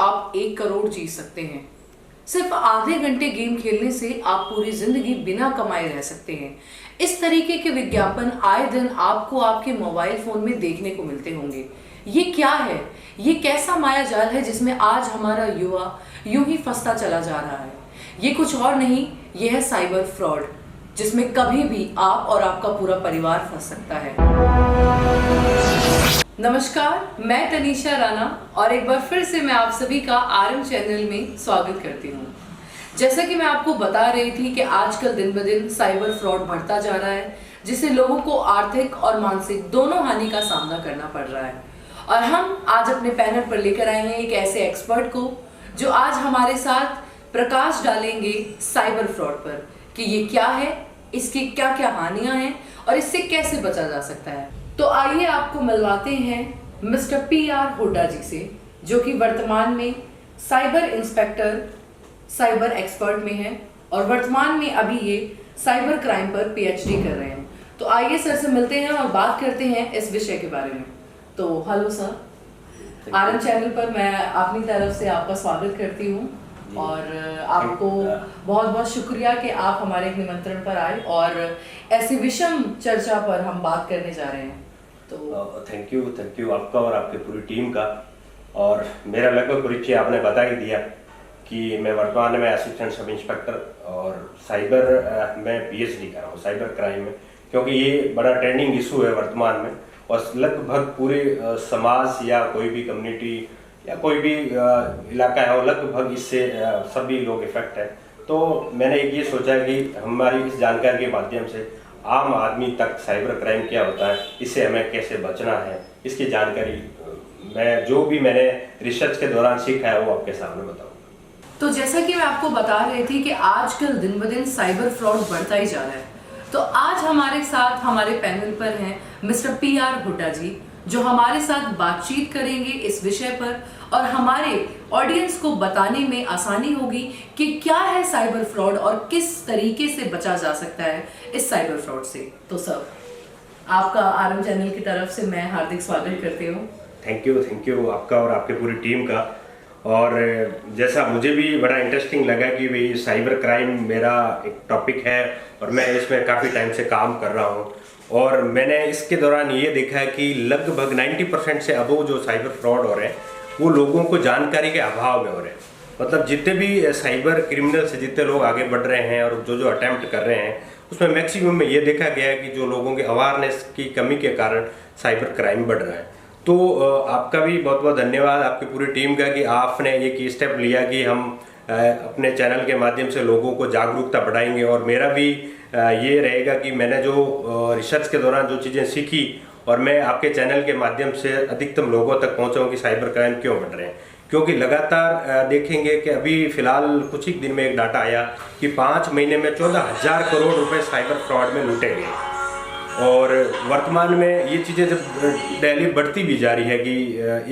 आप 1 करोड़ जीत सकते हैं। सिर्फ आधे घंटे गेम खेलने से आप पूरी जिंदगी बिना कमाए रह सकते हैं। इस तरीके के विज्ञापन आए दिन आपको आपके मोबाइल फोन में देखने को मिलते होंगे। ये क्या है? ये कैसा माया जाल है जिसमें आज हमारा युवा यूं ही फंसता चला जा रहा है? ये कुछ और नहीं, ये है साइबर फ्रॉड, जिसमें कभी भी आप और आपका पूरा परिवार फंस सकता है। नमस्कार, मैं तनीषा राणा और एक बार फिर से मैं आप सभी का आरएम चैनल में स्वागत करती हूँ। जैसा कि मैं आपको बता रही थी कि आजकल दिन ब दिन साइबर फ्रॉड बढ़ता जा रहा है, जिससे लोगों को आर्थिक और मानसिक दोनों हानि का सामना करना पड़ रहा है। और हम आज अपने पैनल पर लेकर आए हैं एक ऐसे एक्सपर्ट को जो आज हमारे साथ प्रकाश डालेंगे साइबर फ्रॉड पर कि ये क्या है, इसकी क्या क्या हानियां हैं और इससे कैसे बचा जा सकता है। तो आइए आपको मिलवाते हैं मिस्टर PR हुड्डा जी से, जो कि वर्तमान में साइबर इंस्पेक्टर, साइबर एक्सपर्ट में हैं और वर्तमान में अभी ये साइबर क्राइम पर PhD कर रहे हैं। तो आइए सर से मिलते हैं और बात करते हैं इस विषय के बारे में। तो हेलो सर, आरएम चैनल पर मैं अपनी तरफ से आपका स्वागत करती हूँ और आपको बहुत बहुत शुक्रिया कि आप हमारे एक निमंत्रण पर आए और ऐसी विषम चर्चा पर हम बात करने जा रहे हैं। तो थैंक यू आपका और आपकी पूरी टीम का। और मेरा लगभग परिचय आपने बता ही दिया कि मैं वर्तमान में असिस्टेंट सब इंस्पेक्टर और साइबर में PhD कर रहा हूँ साइबर क्राइम में, क्योंकि ये बड़ा ट्रेंडिंग इशू है वर्तमान में और लगभग पूरे समाज या कोई भी कम्युनिटी या कोई भी इलाका है, और लगभग इससे सभी लोग इफेक्ट है। तो मैंने ये सोचा कि हमारी इस जानकारी के माध्यम से आम आदमी तक साइबर क्राइम क्या होता है, इससे हमें कैसे बचना है, इसकी जानकारी मैं जो भी मैंने रिसर्च के दौरान सीखा है वो आपके सामने बताऊंगा। तो जैसा कि मैं आपको बता रही थी कि आजकल दिन ब दिन साइबर फ्रॉड बढ़ता ही जा रहा है, तो आज हमारे साथ हमारे पैनल पर हैं मिस्टर PR हुड्डा जी, जो हमारे साथ बातचीत करेंगे इस विषय पर और हमारे ऑडियंस को बताने में आसानी होगी कि क्या है साइबर फ्रॉड और किस तरीके से बचा जा सकता है इस साइबर फ्रॉड से। तो सर, आपका आरएम चैनल की तरफ से मैं हार्दिक स्वागत करती हूँ। थैंक यू आपका और आपकी पूरी टीम का। और जैसा मुझे भी बड़ा इंटरेस्टिंग लगा कि भाई साइबर क्राइम मेरा एक टॉपिक है और मैं इसमें काफ़ी टाइम से काम कर रहा हूँ, और मैंने इसके दौरान ये देखा है कि लगभग 90% से अबव जो साइबर फ्रॉड हो रहे हैं वो लोगों को जानकारी के अभाव में हो रहे हैं। मतलब जितने भी साइबर क्रिमिनल से जितने लोग आगे बढ़ रहे हैं और जो अटेम्प्ट कर रहे हैं, उसमें मैक्सिमम में ये देखा गया है कि जो लोगों के अवेयरनेस की कमी के कारण साइबर क्राइम बढ़ रहा है। तो आपका भी बहुत बहुत धन्यवाद, आपकी पूरी टीम का, कि आपने एक स्टेप लिया कि हम अपने चैनल के माध्यम से लोगों को जागरूकता बढ़ाएंगे। और मेरा भी ये रहेगा कि मैंने जो रिसर्च के दौरान जो चीज़ें सीखी और मैं आपके चैनल के माध्यम से अधिकतम लोगों तक पहुँचाऊँ कि साइबर क्राइम क्यों बढ़ रहे हैं। क्योंकि लगातार देखेंगे कि अभी फ़िलहाल कुछ ही दिन में एक डाटा आया कि 5 महीने में 14,000 करोड़ रुपए साइबर फ्रॉड में लूटे गए। और वर्तमान में ये चीज़ें जब डेली बढ़ती भी जा रही है कि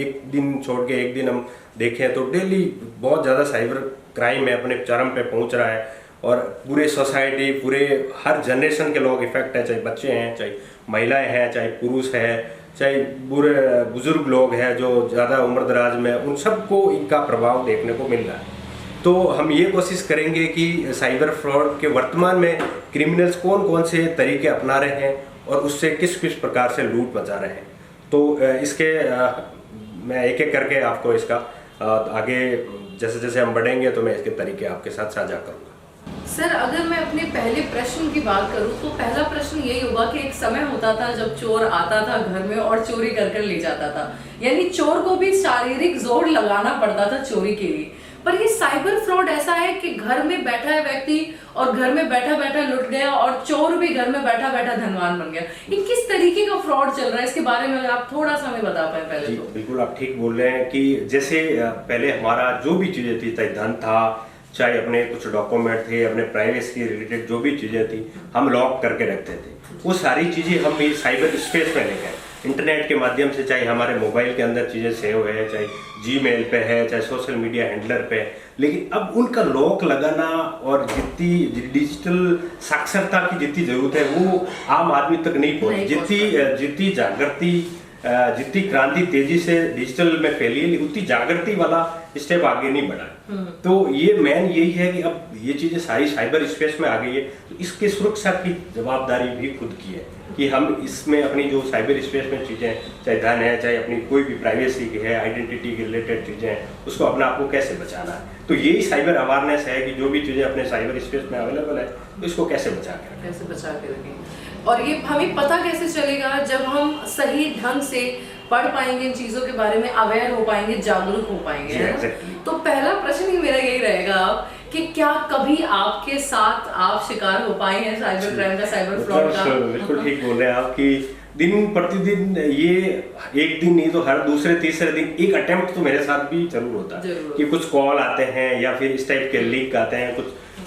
एक दिन छोड़ के एक दिन हम देखें तो डेली बहुत ज़्यादा साइबर क्राइम है अपने चरम पे पहुंच रहा है, और पूरे सोसाइटी, पूरे हर जनरेशन के लोग इफेक्ट है, चाहे बच्चे हैं, चाहे महिलाएं हैं, चाहे पुरुष हैं, चाहे बुरे बुजुर्ग लोग हैं जो ज़्यादा उम्र दराज में, उन सबको इनका प्रभाव देखने को मिल रहा है। तो हम ये कोशिश करेंगे कि साइबर फ्रॉड के वर्तमान में क्रिमिनल्स कौन कौन से तरीके अपना रहे हैं और उससे किस किस प्रकार से लूट मचा रहे हैं। तो इसके मैं एक एक करके आपको इसका आगे जैसे जैसे हम बढ़ेंगे तो मैं इसके तरीके आपके साथ साझा करूँगा। सर, अगर मैं अपने पहले प्रश्न की बात करूं तो पहला प्रश्न यही होगा कि एक समय होता था जब चोर आता था घर में और चोरी कर ले जाता था, यानी चोर को भी शारीरिक जोर लगाना पड़ता था चोरी के लिए। पर ये साइबर फ्रॉड ऐसा है कि घर में बैठा है व्यक्ति और घर में बैठा बैठा लुट गया और चोर भी घर में बैठा बैठा धनवान बन गया। ये किस तरीके का फ्रॉड चल रहा है, इसके बारे में अगर आप थोड़ा सा हमें बता पाए पहले। तो बिल्कुल आप ठीक बोल रहे हैं कि जैसे पहले हमारा जो भी चीज़ें थी, चाहे धन था, चाहे अपने कुछ डॉक्यूमेंट थे, अपने प्राइवेसी के रिलेटेड जो भी चीज़ें थी, हम लॉक करके रखते थे। वो सारी चीज़ें हम ये साइबर स्पेस में लेकर इंटरनेट के माध्यम से, चाहे हमारे मोबाइल के अंदर चीज़ें सेव है, चाहे जीमेल पे है, चाहे सोशल मीडिया हैंडलर पे है, लेकिन अब उनका लॉक लगाना और जितनी डिजिटल साक्षरता की जितनी ज़रूरत है वो आम आदमी तक नहीं पहुँची। जितनी जागृति, जितनी क्रांति तेजी से डिजिटल में फैली है, उतनी जागृति वाला स्टेप आगे नहीं बढ़ा। तो ये मेन यही है कि अब ये चीजें सारी साइबर स्पेस में आ गई है, तो इसकी सुरक्षा की जवाबदारी भी खुद की है कि हम इसमें अपनी जो साइबर स्पेस में चीजें, चाहे धन है, चाहे अपनी कोई भी प्राइवेसी की है, आइडेंटिटी के रिलेटेड चीजें हैं, उसको अपने आप को कैसे बचाना है। तो यही साइबर अवेयरनेस है कि जो भी चीजें अपने साइबर स्पेस में अवेलेबल है, तो इसको कैसे बचा के रखें। और ये हमें पता कैसे चलेगा जब हम सही ढंग से पढ़ पाएंगे, इन चीजों के बारे में अवेयर हो पाएंगे, जागरूक हो पाएंगे, है ना? तो पहला प्रश्न ही मेरा यही रहेगा कि क्या कभी आपके साथ आप शिकार हो पाए हैं साइबर क्राइम का, साइबर फ्रॉड का? बिल्कुल ठीक बोल रहे हैं आप कि दिन प्रतिदिन ये एक दिन नहीं तो हर दूसरे तीसरे दिन एक अटेम्प्ट तो मेरे साथ भी जरूर होता है कि कुछ कॉल आते हैं या फिर इस टाइप के लिंक आते हैं,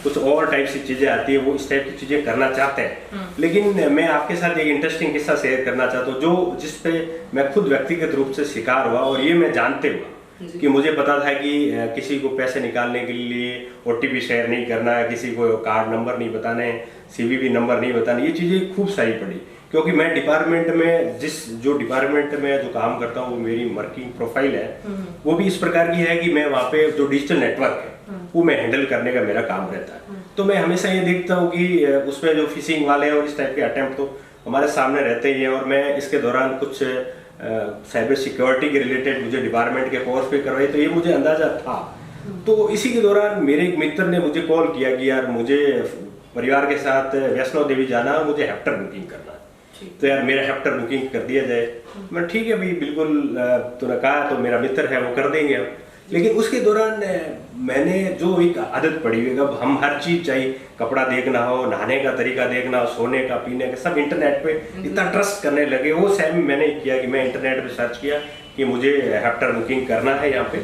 कुछ और टाइप की चीजें आती है, वो इस टाइप की चीजें करना चाहते हैं। लेकिन मैं आपके साथ एक इंटरेस्टिंग किस्सा शेयर करना चाहता हूँ, जो जिसपे मैं खुद व्यक्तिगत रूप से शिकार हुआ, और ये मैं जानते हुआ कि मुझे पता था कि किसी को पैसे निकालने के लिए OTP शेयर नहीं करना है, किसी को कार्ड नंबर नहीं बताने, CVV नंबर नहीं बताने, ये चीजें खूब सारी पड़ी। क्योंकि मैं डिपार्टमेंट में जो डिपार्टमेंट में जो काम करता हूँ, वो मेरी वर्किंग प्रोफाइल है, वो भी इस प्रकार की है कि मैं वहाँ पे जो डिजिटल नेटवर्क है वो मैं हैंडल करने का मेरा काम रहता है। तो मैं हमेशा ये देखता हूँ कि उसमें जो फिशिंग वाले और इस टाइप के अटेम्प्ट तो हमारे सामने रहते ही हैं, और मैं इसके दौरान कुछ साइबर सिक्योरिटी के रिलेटेड मुझे डिपार्टमेंट के कोर्स पे करवाई, तो ये मुझे अंदाजा था। तो इसी के दौरान मेरे एक मित्र ने मुझे कॉल किया कि यार मुझे परिवार के साथ वैष्णो देवी जाना है, मुझे हेक्टर बुकिंग करना है, तो यार मेरा हेक्टर बुकिंग कर दिया जाए। मैं ठीक है भाई, बिल्कुल तूने कहा तो मेरा मित्र है, वो कर देंगे अब। लेकिन उसके दौरान मैंने जो एक आदत पड़ी हुई, अब हम हर चीज चाहिए, कपड़ा देखना हो, नहाने का तरीका देखना हो, सोने का, पीने का, सब इंटरनेट पे इतना ट्रस्ट करने लगे। वो सेम मैंने किया कि मैं इंटरनेट पे सर्च किया कि मुझे हेक्टर बुकिंग करना है यहाँ पे,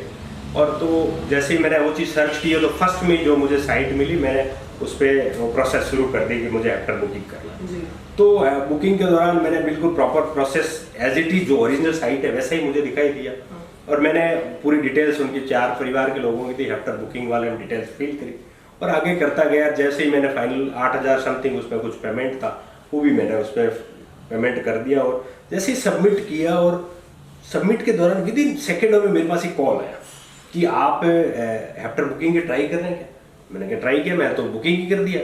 और तो जैसे ही मैंने वो चीज़ सर्च की तो फर्स्ट में जो मुझे साइट मिली, मैंने उस पर वो प्रोसेस शुरू कर दी कि मुझे हेक्टर बुकिंग करना है। तो बुकिंग के दौरान मैंने बिल्कुल proper process as it is जो ओरिजिनल साइट है वैसा ही मुझे दिखाई दिया, और मैंने पूरी डिटेल्स उनकी 4 परिवार के लोगों की थी, हेक्टर बुकिंग वाले ने डिटेल्स फिल करी और आगे करता गया। जैसे ही मैंने फाइनल 8,000 समथिंग उसमें कुछ पेमेंट था, वो भी मैंने उस पर पेमेंट कर दिया, और जैसे ही सबमिट किया, और सबमिट के दौरान विद इन सेकेंडों में मेरे पास एक कॉल आया कि आप हेक्टर बुकिंग की ट्राई कर रहे हैं क्या? मैंने कहा ट्राई किया, मैं तो बुकिंग ही कर दिया।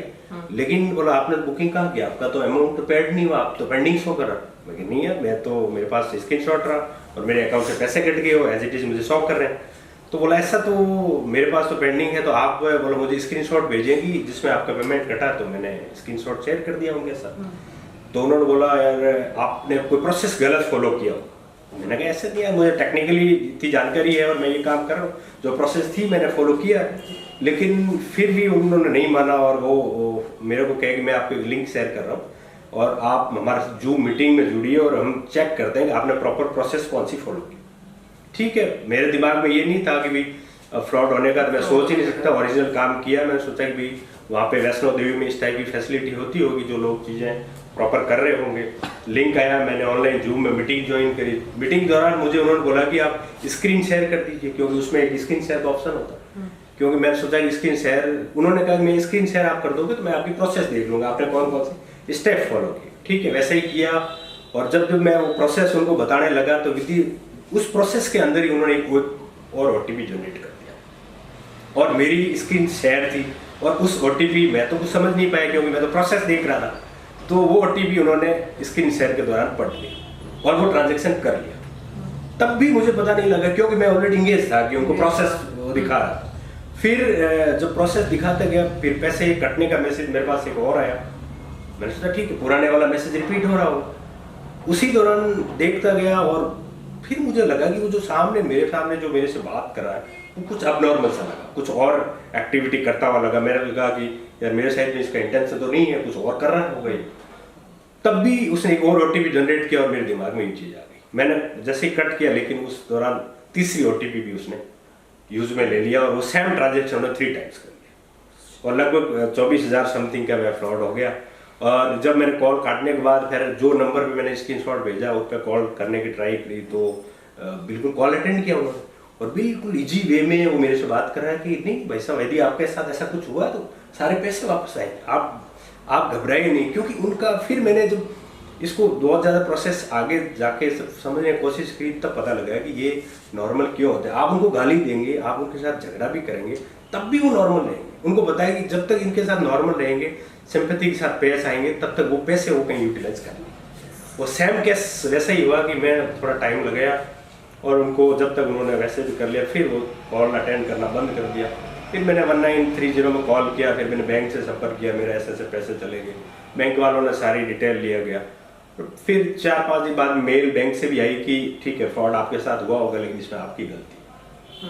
लेकिन बोला आपने बुकिंग कहाँ किया, आपका तो अमाउंट पेड नहीं हुआ, आप तो पेंडिंग शो कर रहा। मैं कहा नहीं है, मैं तो मेरे पास स्क्रीनशॉट रहा और मेरे अकाउंट से पैसे कट गए, हो एज इट इज मुझे शो कर रहे हैं। तो बोला ऐसा तो मेरे पास तो पेंडिंग है, तो आप बोला मुझे स्क्रीनशॉट भेजेंगी जिसमें आपका पेमेंट कटा। तो मैंने स्क्रीनशॉट शेयर कर दिया उनके साथ। तो उन्होंने बोला यार आपने कोई प्रोसेस गलत फॉलो किया। मैंने कहा ऐसे नहीं है, मुझे टेक्निकली इतनी जानकारी है और मैं ये काम कर रहा हूँ, जो प्रोसेस थी मैंने फॉलो किया। लेकिन फिर भी उन्होंने नहीं माना, और वो मेरे को कहे कि मैं आपको लिंक शेयर कर रहा हूँ और आप हमारे जूम मीटिंग में जुड़िए और हम चेक करते हैं कि आपने प्रॉपर प्रोसेस कौन सी फॉलो की। ठीक है, मेरे दिमाग में ये नहीं था कि भाई फ्रॉड होने का, तो मैं सोच ही नहीं सकता, ओरिजिनल काम किया। मैंने सोचा कि भाई वहाँ पे वैष्णो देवी में इस टाइप की फैसिलिटी होती होगी, जो लोग चीज़ें प्रॉपर कर रहे होंगे। लिंक आया, मैंने ऑनलाइन जूम में मीटिंग ज्वाइन करी। मीटिंग दौरान मुझे उन्होंने बोला कि आप स्क्रीन शेयर कर दीजिए, क्योंकि उसमें एक स्क्रीन शेयर का ऑप्शन होता है। क्योंकि मैंने सोचा कि स्क्रीन शेयर, उन्होंने कहा मैं स्क्रीन शेयर आप कर दोगे तो मैं आपकी प्रोसेस देख लूँगा, आपने कौन कौन से स्टेप फॉलो किए। ठीक है, वैसे ही किया। और जब मैं वो प्रोसेस उनको बताने लगा तो विधि उस प्रोसेस के अंदर ही उन्होंने एक और OTP जनरेट कर दिया, और मेरी स्क्रीन शेयर थी, और उस OTP मैं तो कुछ समझ नहीं पाया क्योंकि मैं तो प्रोसेस देख रहा था। तो वो OTP उन्होंने स्क्रीन शेयर के दौरान पढ़ लिया और वो ट्रांजेक्शन कर लिया। तब भी मुझे पता नहीं लगा क्योंकि मैं ऑलरेडी इंगेज था कि उनको प्रोसेस दिखा रहा था। फिर जब प्रोसेस दिखाते गया, फिर पैसे कटने का मैसेज मेरे पास एक और आया। मैंने सोचा ठीक है, पुराने वाला मैसेज रिपीट हो रहा हो। उसी दौरान देखता गया, और फिर मुझे लगा कि वो जो मेरे सामने जो मेरे से बात कर रहा है वो कुछ अबनॉर्मल सा लगा, कुछ और एक्टिविटी करता हुआ लगा। मेरे लगा कि यार मेरे साइड में इसका इंटेंशन तो नहीं है, कुछ और कर रहा होगा। तब भी उसने एक और OTP जनरेट किया और मेरे दिमाग में ये चीज़ आ गई। मैंने जैसे ही कट किया, लेकिन उस दौरान तीसरी OTP भी उसने यूज में ले लिया, और वो सेम ट्रांजेक्शन उन्होंने 3 टाइम्स कर लिया, और लगभग 24,000 समथिंग का मैं फ्रॉड हो गया। और जब मैंने कॉल काटने के बाद फिर जो नंबर पे मैंने स्क्रीनशॉट भेजा उस पर कॉल करने की ट्राई करी, तो बिल्कुल कॉल अटेंड किया उन्होंने, और बिल्कुल इजी वे में वो मेरे से बात कर रहा है कि नहीं भाई साहब, यदि आपके साथ ऐसा कुछ हुआ तो सारे पैसे वापस आए, आप घबराइए नहीं। क्योंकि उनका फिर मैंने जब इसको बहुत ज़्यादा प्रोसेस आगे जाके समझने की कोशिश की, तब पता लगा कि ये नॉर्मल क्यों होता है। आप उनको गाली देंगे, आप उनके साथ झगड़ा भी करेंगे, तब भी वो नॉर्मल रहेंगे। उनको बताया कि जब तक इनके साथ नॉर्मल रहेंगे, सिंपैथी के साथ पेश आएंगे, तब तक वो पैसे वो कहीं यूटिलाइज कर लेंगे। वो सेम केस वैसा ही हुआ कि मैं थोड़ा टाइम लगाया और उनको जब तक उन्होंने वैसे भी कर लिया, फिर वो कॉल अटेंड करना बंद कर दिया। फिर मैंने 1930 में कॉल किया, फिर मैंने बैंक से संपर्क किया, मेरे ऐसे ऐसे पैसे चले गए। बैंक वालों ने सारी डिटेल लिया गया। फिर 4-5 दिन बाद मेल बैंक से भी आई कि ठीक है, फ्रॉड आपके साथ हुआ होगा, लेकिन इसमें आपकी गलती।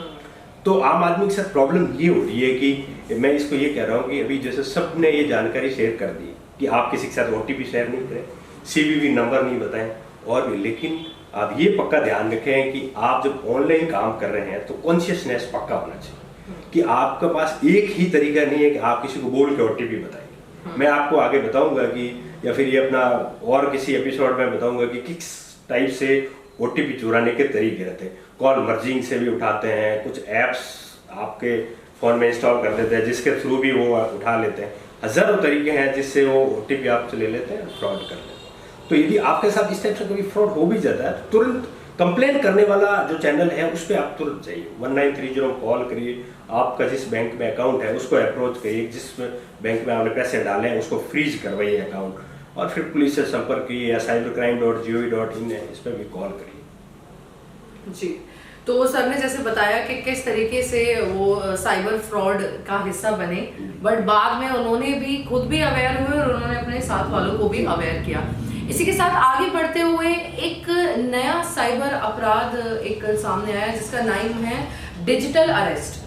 तो आम आदमी के साथ प्रॉब्लम ये हो रही है कि मैं इसको ये कह रहा हूँ कि अभी जैसे सब ने ये जानकारी शेयर कर दी कि आप किसी के साथ OTP शेयर नहीं करें, CVV नंबर नहीं बताएं और भी, लेकिन आप ये पक्का ध्यान रखें कि आप जब ऑनलाइन काम कर रहे हैं तो कॉन्शियसनेस पक्का होना चाहिए कि आपके पास एक ही तरीका नहीं है कि आप किसी को बोल के OTP बताएंगे। मैं आपको आगे बताऊंगा कि, या फिर ये अपना और किसी एपिसोड में बताऊंगा कि किस टाइप से OTP चुराने के तरीके रहते हैं। कॉल मर्जिंग से भी उठाते हैं, कुछ ऐप्स आपके फ़ोन में इंस्टॉल कर देते हैं जिसके थ्रू भी वो उठा लेते हैं। हज़ारों तरीके हैं जिससे वो OTP आपसे ले लेते हैं, फ्रॉड कर लेते हैं। तो यदि आपके साथ इस टाइप से कभी फ्रॉड हो भी जाता है, तुरंत कंप्लेन करने वाला जो चैनल है उस पर आप तुरंत जाइए, 1930 कॉल करिए। आपका जिस बैंक में अकाउंट है उसको अप्रोच करिए, जिस बैंक में आपने पैसे डाले हैं उसको फ्रीज करवाइए अकाउंट, और फिर पुलिस से संपर्क कीजिए या cybercrime.gov.in है, इस पर भी कॉल करिए। जी, तो सर ने जैसे बताया कि किस तरीके से वो साइबर फ्रॉड का हिस्सा बने, बट बाद में उन्होंने भी खुद भी अवेयर हुए और उन्होंने अपने साथ वालों को भी अवेयर किया। इसी के साथ आगे बढ़ते हुए एक नया साइबर अपराध एक सामने आया जिसका नाम है डिजिटल अरेस्ट।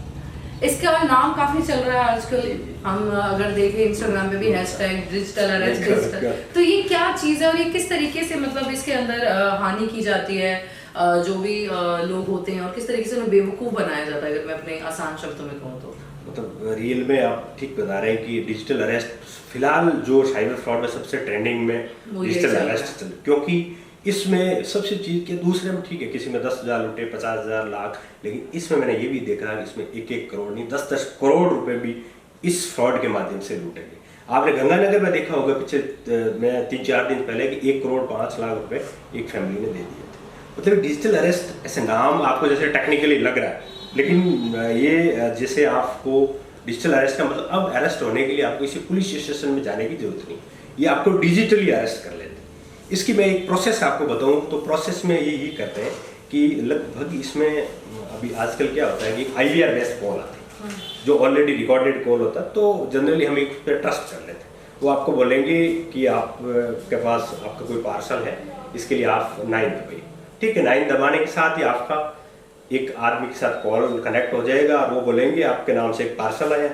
इसका नाम काफी चल रहा है आजकल, हम अगर देखें इंस्टाग्राम पे भी हैशटैग डिजिटल अरेस्ट डिजिटल। तो ये क्या चीज़ है और ये किस तरीके से मतलब इसके अंदर हानि की जाती है जो भी लोग होते हैं, और किस तरीके से उन्हें बेवकूफ़ बनाया जाता है, अगर मैं अपने आसान शब्दों में कहूँ तो? मतलब रियल में आप ठीक बता रहे हैं कि डिजिटल अरेस्ट फिलहाल जो साइबर फ्रॉड में सबसे ट्रेंडिंग में डिजिटल अरेस्ट चल, क्योंकि इसमें सबसे चीज़ के दूसरे में ठीक है, किसी में 10,000 लूटे, 50,000 लाख, लेकिन इसमें मैंने ये भी देखा कि इसमें 1-1 करोड़ नहीं 10-10 करोड़ रुपए भी इस फ्रॉड के माध्यम से लूटे गए। आपने गंगानगर में देखा होगा पीछे मैं 3-4 दिन पहले कि 1 करोड़ 5 लाख रुपए एक फैमिली ने दे दिए थे। मतलब डिजिटल अरेस्ट ऐसे नाम आपको जैसे टेक्निकली लग रहा है, लेकिन ये जैसे आपको डिजिटल अरेस्ट का मतलब अब अरेस्ट होने के लिए आपको किसी पुलिस स्टेशन में जाने की जरूरत नहीं, ये आपको डिजिटली अरेस्ट कर लेते हैं। इसकी मैं एक प्रोसेस आपको बताऊं तो प्रोसेस में ये करते हैं कि लगभग इसमें अभी आजकल क्या होता है कि IVR बेस्ड कॉल आते हैं जो ऑलरेडी रिकॉर्डेड कॉल होता है, तो जनरली हम एक पे ट्रस्ट कर लेते हैं। वो आपको बोलेंगे कि आपके पास आपका कोई पार्सल है, इसके लिए आप 9 दबाइए। ठीक है, 9 दबाने के साथ ही आपका एक आदमी के साथ कॉल कनेक्ट हो जाएगा और वो बोलेंगे आपके नाम से एक पार्सल आया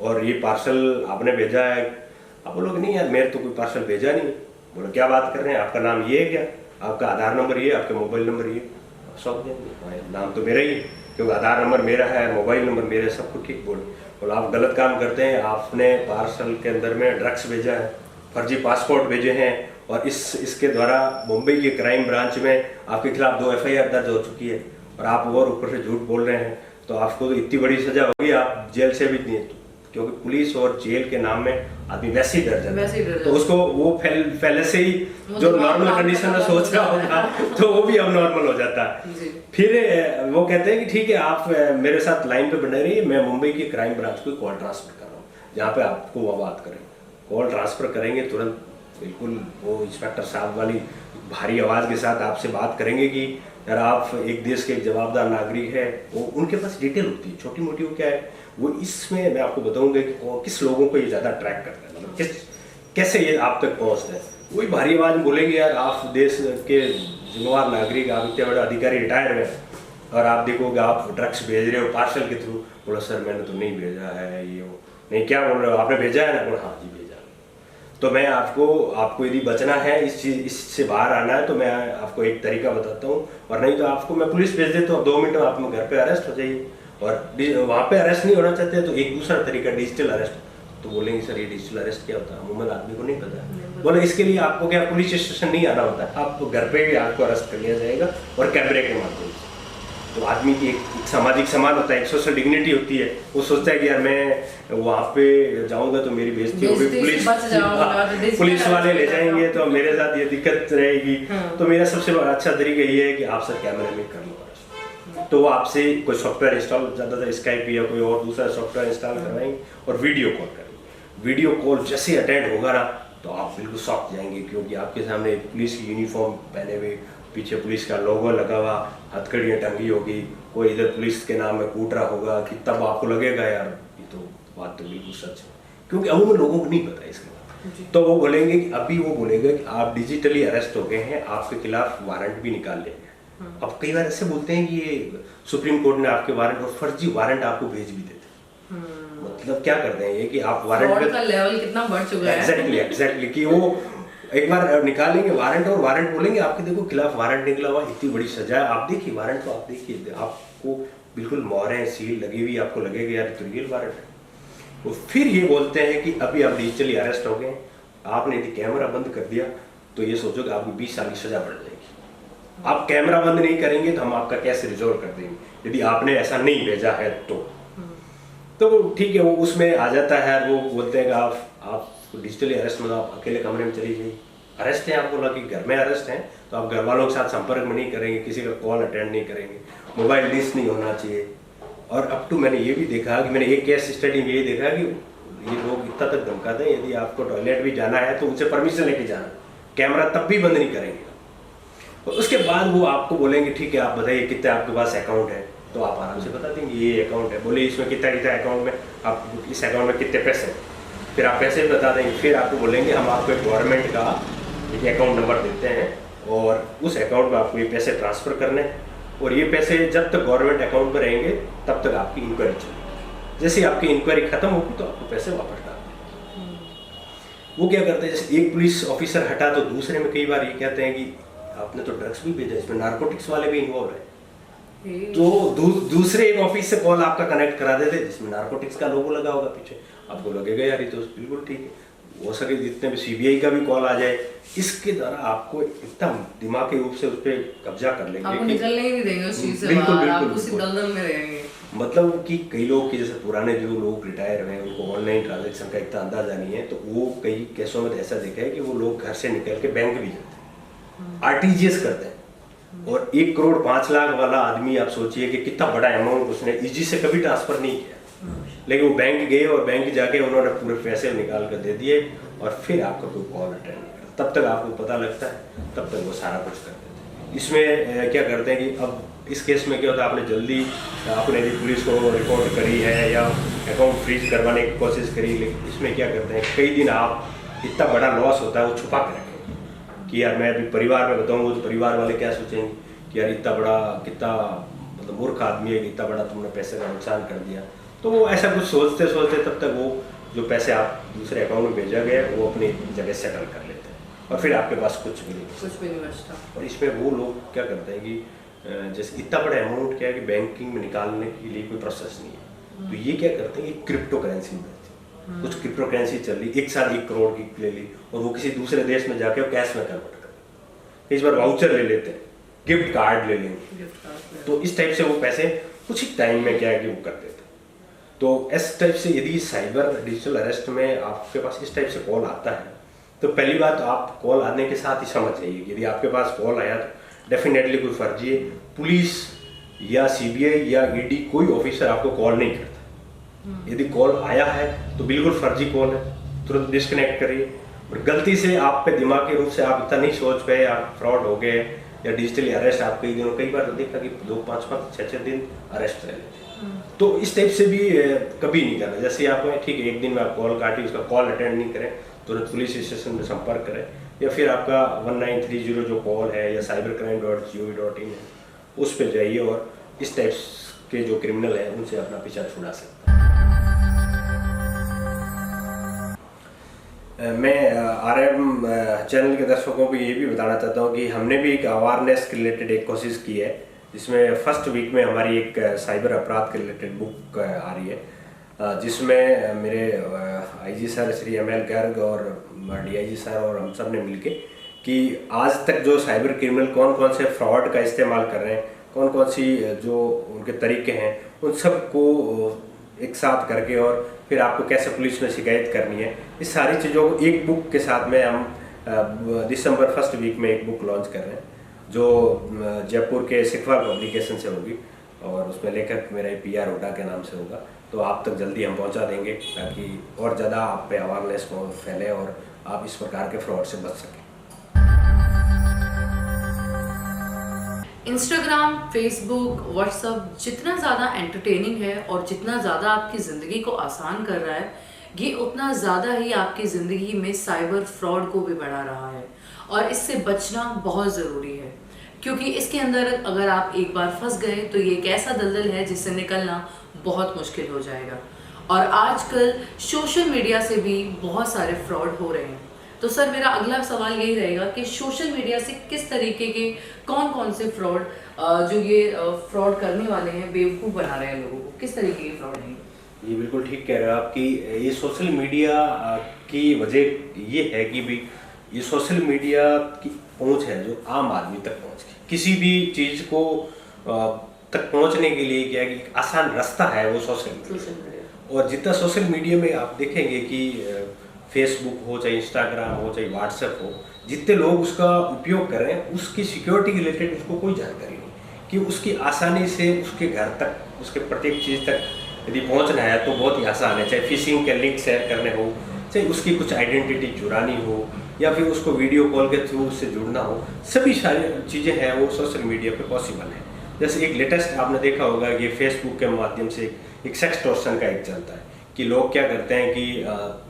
और ये पार्सल आपने भेजा है। आप बोलोगे नहीं यार मेरे तो कोई पार्सल भेजा नहीं। बोलो क्या बात कर रहे हैं, आपका नाम ये है क्या, आपका आधार नंबर ये, आपका मोबाइल नंबर ये। सब नाम तो मेरा ही है क्योंकि आधार नंबर मेरा है, मोबाइल नंबर मेरा, सब कुछ ठीक। बोलो आप गलत काम करते हैं, आपने पार्सल के अंदर में ड्रग्स भेजा है, फर्जी पासपोर्ट भेजे हैं और इसके द्वारा मुंबई के क्राइम ब्रांच में आपके खिलाफ 2 FIR दर्ज हो चुकी है और आप और ऊपर से झूठ बोल रहे हैं, तो आपको तो इतनी बड़ी सजा होगी, आप जेल से भी नहीं, क्योंकि पुलिस और जेल के नाम में आदमी वैसे ही डर जाता है, तो उसको वो पहले से ही जो नॉर्मल कंडीशन में सोच रहा होगा तो वो भी अब नॉर्मल हो जाता है। फिर वो कहते हैं कि ठीक है आप मेरे साथ लाइन पे बने रहिए, मैं मुंबई की क्राइम ब्रांच को कॉल ट्रांसफर कर रहा हूँ जहाँ पे आपको वो बात करें। कॉल ट्रांसफर करेंगे तुरंत, बिल्कुल वो इंस्पेक्टर साहब वाली भारी आवाज़ के साथ आपसे बात करेंगे कि यार आप एक देश के एक जवाबदार नागरिक है। वो उनके पास डिटेल होती है छोटी मोटी, वो क्या है वो इसमें मैं आपको बताऊंगा कि किस लोगों को ये ज़्यादा ट्रैक करता है, मतलब कैसे ये आप तक पहुँचते हैं। वही भारी आवाज़ में बोलेंगे यार आप देश के जिम्मेवार नागरिक, आप इतने बड़े अधिकारी रिटायर हैं और आप देखोगे आप ड्रग्स भेज रहे हो पार्सल के थ्रू। बोला सर मैंने तो नहीं भेजा है, ये वो नहीं, क्या बोल रहे हो आपने भेजा है ना? बोला हाँ जी भेजा। तो मैं आपको यदि बचना है इस चीज़ इससे बाहर आना है तो मैं आपको एक तरीका बताता हूँ, और नहीं तो आपको मैं पुलिस भेज देता हूँ, 2 मिनट में आप घर पे अरेस्ट हो जाइए। और वहाँ पे अरेस्ट नहीं होना चाहते तो एक दूसरा तरीका डिजिटल अरेस्ट। तो बोलेंगे सर ये डिजिटल अरेस्ट क्या होता है, अमूमन आदमी को नहीं पता। बोले इसके लिए आपको क्या पुलिस स्टेशन नहीं आना होता है, आपको घर पे भी आपको अरेस्ट कर लिया जाएगा और कैमरे के माध्यम से। तो आदमी की एक सामाजिक सम्मान होता है, एक सोशल डिग्निटी होती है। वो सोचता है कि यार मैं वहाँ पे जाऊँगा तो मेरी बेइज्जती होगी, पुलिस वाले ले जाएंगे तो मेरे साथ ये दिक्कत रहेगी। तो मेरा सबसे बड़ा अच्छा तरीका ये है कि आप सर कैमरे में कर लो, तो वो आपसे कोई सॉफ्टवेयर इंस्टॉल, ज़्यादातर स्काइप या कोई और दूसरा सॉफ्टवेयर इंस्टॉल करवाएंगे और वीडियो कॉल करेंगे। वीडियो कॉल जैसे अटेंड होगा ना तो आप बिल्कुल शॉक जाएंगे, क्योंकि आपके सामने पुलिस की यूनिफॉर्म पहने हुए, पीछे पुलिस का लोगो लगा हुआ, हथकड़ियाँ टंगी होगी, कोई इधर पुलिस के नाम में कूट रहा होगा, कि तब आपको लगेगा यार ये तो बात तो बिल्कुल सच है, क्योंकि अमूमन लोगों को नहीं पता इसके बारे। तो वो बोलेंगे कि अभी वो बोलेगा कि आप डिजिटली अरेस्ट हो गए हैं, आपके खिलाफ वारंट भी निकाल लेंगे। अब कई बार ऐसे बोलते हैं कि ये सुप्रीम कोर्ट ने आपके वारंट और फर्जी वारंट आपको भेज भी देते हैं। मतलब क्या करते हैं ये कि आप वारंट का लेवल कितना बढ़ चुका है। एग्जैक्टली कि वो एक बार निकालेंगे वारंट और वारंट बोलेंगे आपके देखो खिलाफ वारंट निकला हुआ, इतनी बड़ी सजा है, आप देखिए वारंट को, आप देखिए आपको बिल्कुल मोहरें सील लगी हुई, आपको लगेगा यार तो रियल वारंट है। वो फिर ये बोलते हैं कि अभी आप डिजिटली अरेस्ट हो गए, आपने यदि कैमरा बंद कर दिया तो ये सोचो कि आपको 20 साल की सजा बढ़ जाएगी। आप कैमरा बंद नहीं करेंगे तो हम आपका केस रिजॉल्व कर देंगे, यदि आपने ऐसा नहीं भेजा है तो ठीक है, वो उसमें आ जाता है। वो बोलते हैं कि आप डिजिटली अरेस्ट मतलब आप अकेले कमरे में चली जाइए, अरेस्ट है, आपको लगा कि घर में अरेस्ट है तो आप घर वालों के साथ संपर्क में नहीं करेंगे, किसी का कॉल अटेंड नहीं करेंगे, मोबाइल लिस्ट नहीं होना चाहिए। और अप टू मैंने ये भी देखा कि मैंने एक केस स्टडी में ये देखा कि ये लोग इतना तक धमकाते हैं यदि आपको टॉयलेट भी जाना है तो उनसे परमिशन लेके जाना, कैमरा तब भी बंद नहीं करेंगे। और उसके बाद वो आपको बोलेंगे ठीक है आप बताइए कितने आपके पास अकाउंट है, तो आप आराम से बता देंगे ये अकाउंट है, बोले इसमें कितना कितना अकाउंट में, आप इस अकाउंट में कितने पैसे, फिर आप पैसे भी बता देंगे। फिर आपको बोलेंगे हम आपको एक गवर्नमेंट का एक अकाउंट नंबर देते हैं और उस अकाउंट में आपको ये पैसे ट्रांसफ़र करने, और ये पैसे जब तक गवर्नमेंट अकाउंट में रहेंगे तब तक आपकी इंक्वायरी चलेगी। जैसे आपकी इंक्वायरी खत्म होगी तो आपको पैसे वापस डाल देंगे। वो क्या करते हैं, जैसे एक पुलिस ऑफिसर हटा तो दूसरे में कई बार ये कहते हैं कि आपने तो ड्रग्स भी भेजा, इसमें नारकोटिक्स वाले भी इन्वॉल्व है, तो दूसरे एक ऑफिस से कॉल आपका कनेक्ट करा देते जिसमें नारकोटिक्स का लोगो लगा होगा पीछे, आपको लगेगा यार ये तो बिल्कुल ठीक है। हो सके जितने भी सीबीआई का भी कॉल आ जाए, इसके द्वारा आपको एकदम दिमागी रूप से उस पर कब्जा कर लेंगे, आपको निकलने ही नहीं देंगे उस चीज से, बिल्कुल बाहर, बिल्कुल आप उसी दलदल में रहेंगे। मतलब कि कई लोग की जैसे पुराने जो लोग रिटायर हुए हैं उनको ऑनलाइन ट्रांजेक्शन का इतना अंदाजा नहीं है, तो वो कई केसों में ऐसा देखा है कि वो लोग घर से निकल के बैंक भी जाते हैं, आरटीजीएस करते हैं, और 1 करोड़ 5 लाख वाला आदमी आप सोचिए कि कितना बड़ा अमाउंट उसने इजी से कभी ट्रांसफर नहीं किया, लेकिन वो बैंक गए और बैंक जाके उन्होंने पूरे पैसे निकाल कर दे दिए और फिर आपका कोई कॉल अटेंड नहीं करता, तब तक आपको पता लगता है, तब तक वो सारा कुछ कर देते हैं। इसमें क्या करते हैं कि अब इस केस में क्या होता है, आपने जल्दी आपने भी पुलिस को रिपोर्ट करी है या अकाउंट फ्रीज करवाने की कोशिश करी, लेकिन इसमें क्या करते हैं कई दिन आप इतना बड़ा लॉस होता है वो छुपा के रखें कि यार मैं अभी परिवार में बताऊंगा तो परिवार वाले क्या सोचेंगे कि यार इतना बड़ा कितना मतलब मूर्ख आदमी है कि इतना बड़ा तुमने पैसे का नुकसान कर दिया। तो वो ऐसा कुछ सोचते सोचते तब तक वो जो पैसे आप दूसरे अकाउंट में भेजा गया वो अपनी जगह सेटल कर लेते हैं और फिर आपके पास कुछ भी नहीं बचता। और इसमें वो लोग क्या करते हैं कि जैसे इतना बड़ा अमाउंट क्या है कि बैंकिंग में निकालने के लिए कोई प्रोसेस नहीं है, तो ये क्या करते हैं कि क्रिप्टो करेंसी में कुछ क्रिप्टो करेंसी चल रही, एक साथ 1 करोड़ की ले ली और वो किसी दूसरे देश में जाके कैश में कन्वर्ट कर, इस बार वाउचर ले लेते हैं, गिफ्ट कार्ड ले लेंगे, तो इस टाइप से वो पैसे कुछ ही टाइम में क्या है कि वो कर देते। तो इस टाइप से यदि साइबर डिजिटल अरेस्ट में आपके पास इस टाइप से कॉल आता है तो पहली बात आप कॉल आने के साथ ही समझ जाइए यदि आपके पास कॉल आया तो डेफिनेटली कोई फर्जी है। पुलिस या सीबीआई या ईडी कोई ऑफिसर आपको कॉल नहीं करता, यदि कॉल आया है तो बिल्कुल फर्जी कॉल है, तुरंत डिस्कनेक्ट करिए। और गलती से आप पे दिमागी रूप से आप इतना नहीं सोच पाए आप फ्रॉड हो गए या डिजिटली अरेस्ट आप कई बार देखा कि 2, 5, 6 दिन अरेस्ट रह लेते, तो इस टाइप से भी कभी नहीं करना। जैसे आप ठीक है एक दिन में आप कॉल काटी उसका कॉल अटेंड नहीं करें, तुरंत पुलिस स्टेशन में संपर्क करें या फिर आपका 1930 जो कॉल है या cybercrime.gov.in है उस पर जाइए और इस टाइप के जो क्रिमिनल है उनसे अपना पीछा छुड़ा सकते हैं। मैं RM चैनल के दर्शकों को ये भी बताना चाहता हूँ कि हमने भी एक अवेयरनेस के रिलेटेड एक कोशिश की है, जिसमें फर्स्ट वीक में हमारी एक साइबर अपराध के रिलेटेड बुक आ रही है, जिसमें मेरे IG sir Shri ML Garg और DIG सर और हम सब ने मिलके कि आज तक जो साइबर क्रिमिनल कौन कौन से फ्रॉड का इस्तेमाल कर रहे हैं, कौन कौन सी जो उनके तरीके हैं उन सबको एक साथ करके और फिर आपको कैसे पुलिस में शिकायत करनी है, इस सारी चीज़ों को एक बुक के साथ में हम दिसंबर फर्स्ट वीक में एक बुक लॉन्च कर रहे हैं जो जयपुर के सिखवाल पब्लिकेशन से होगी और उसमें लेखक मेरा PR हुड्डा के नाम से होगा। तो आप तक जल्दी हम पहुंचा देंगे ताकि और ज़्यादा आप पे अवेयरनेस फैले और आप इस प्रकार के फ्रॉड से बच सकें। इंस्टाग्राम, फेसबुक, व्हाट्सएप जितना ज़्यादा एंटरटेनिंग है और जितना ज़्यादा आपकी ज़िंदगी को आसान कर रहा है, ये उतना ज़्यादा ही आपकी ज़िंदगी में साइबर फ्रॉड को भी बढ़ा रहा है और इससे बचना बहुत ज़रूरी है क्योंकि इसके अंदर अगर आप एक बार फंस गए तो ये एक ऐसा दलदल है जिससे निकलना बहुत मुश्किल हो जाएगा। और आजकल सोशल मीडिया से भी बहुत सारे फ्रॉड हो रहे हैं। तो सर मेरा अगला सवाल यही रहेगा कि सोशल मीडिया से किस तरीके के कौन कौन से फ्रॉड जो ये फ्रॉड करने वाले हैं बेवकूफ़ बना रहे हैं लोगों को, किस तरीके के फ्रॉड हैं? ये बिल्कुल ठीक कह रहे हो आप कि ये सोशल मीडिया की वजह ये है कि भी ये सोशल मीडिया की पहुंच है जो आम आदमी तक पहुंच गई। किसी भी चीज़ को तक पहुंचने के लिए क्या है कि आसान रास्ता है वो सोशल मीडिया। और जितना सोशल मीडिया में आप देखेंगे कि फेसबुक हो चाहे इंस्टाग्राम हो चाहे व्हाट्सएप हो, जितने लोग उसका उपयोग कर रहे हैं उसकी सिक्योरिटी के रिलेटेड उसको कोई जानकारी नहीं कि उसकी आसानी से उसके घर तक उसके प्रत्येक चीज़ तक यदि पहुंचना है तो बहुत ही आसान है। चाहे फिशिंग के लिंक शेयर करने हो, चाहे उसकी कुछ आइडेंटिटी चुरानी हो या फिर उसको वीडियो कॉल के थ्रू उससे जुड़ना हो, सभी सारी चीज़ें हैं वो सोशल मीडिया पे पॉसिबल है। जैसे एक लेटेस्ट आपने देखा होगा कि फेसबुक के माध्यम से एक सेक्सटॉर्शन का एक चलता है कि लोग क्या करते हैं कि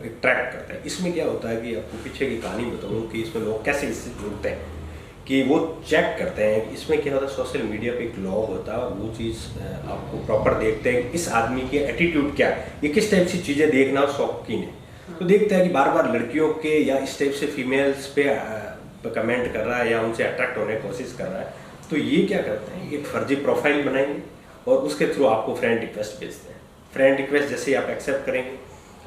एक ट्रैक करते हैं। इसमें क्या होता है कि आपको पीछे की कहानी बताऊँ कि इसमें लोग कैसे इससे जुड़ते हैं कि वो चेक करते हैं। इसमें क्या होता है, सोशल मीडिया पे एक लॉग होता है और वो चीज़ आपको प्रॉपर देखते हैं इस आदमी के एटीट्यूड क्या है, ये किस टाइप से चीज़ें देखना शौकीन है। तो देखते हैं कि बार बार लड़कियों के या इस टाइप से फीमेल्स पे कमेंट कर रहा है या उनसे अट्रैक्ट होने की कोशिश कर रहा है। तो ये क्या करते हैं, एक फर्जी प्रोफाइल बनाएंगे और उसके थ्रू आपको फ्रेंड रिक्वेस्ट भेजते हैं। फ्रेंड रिक्वेस्ट जैसे ही आप एक्सेप्ट करेंगे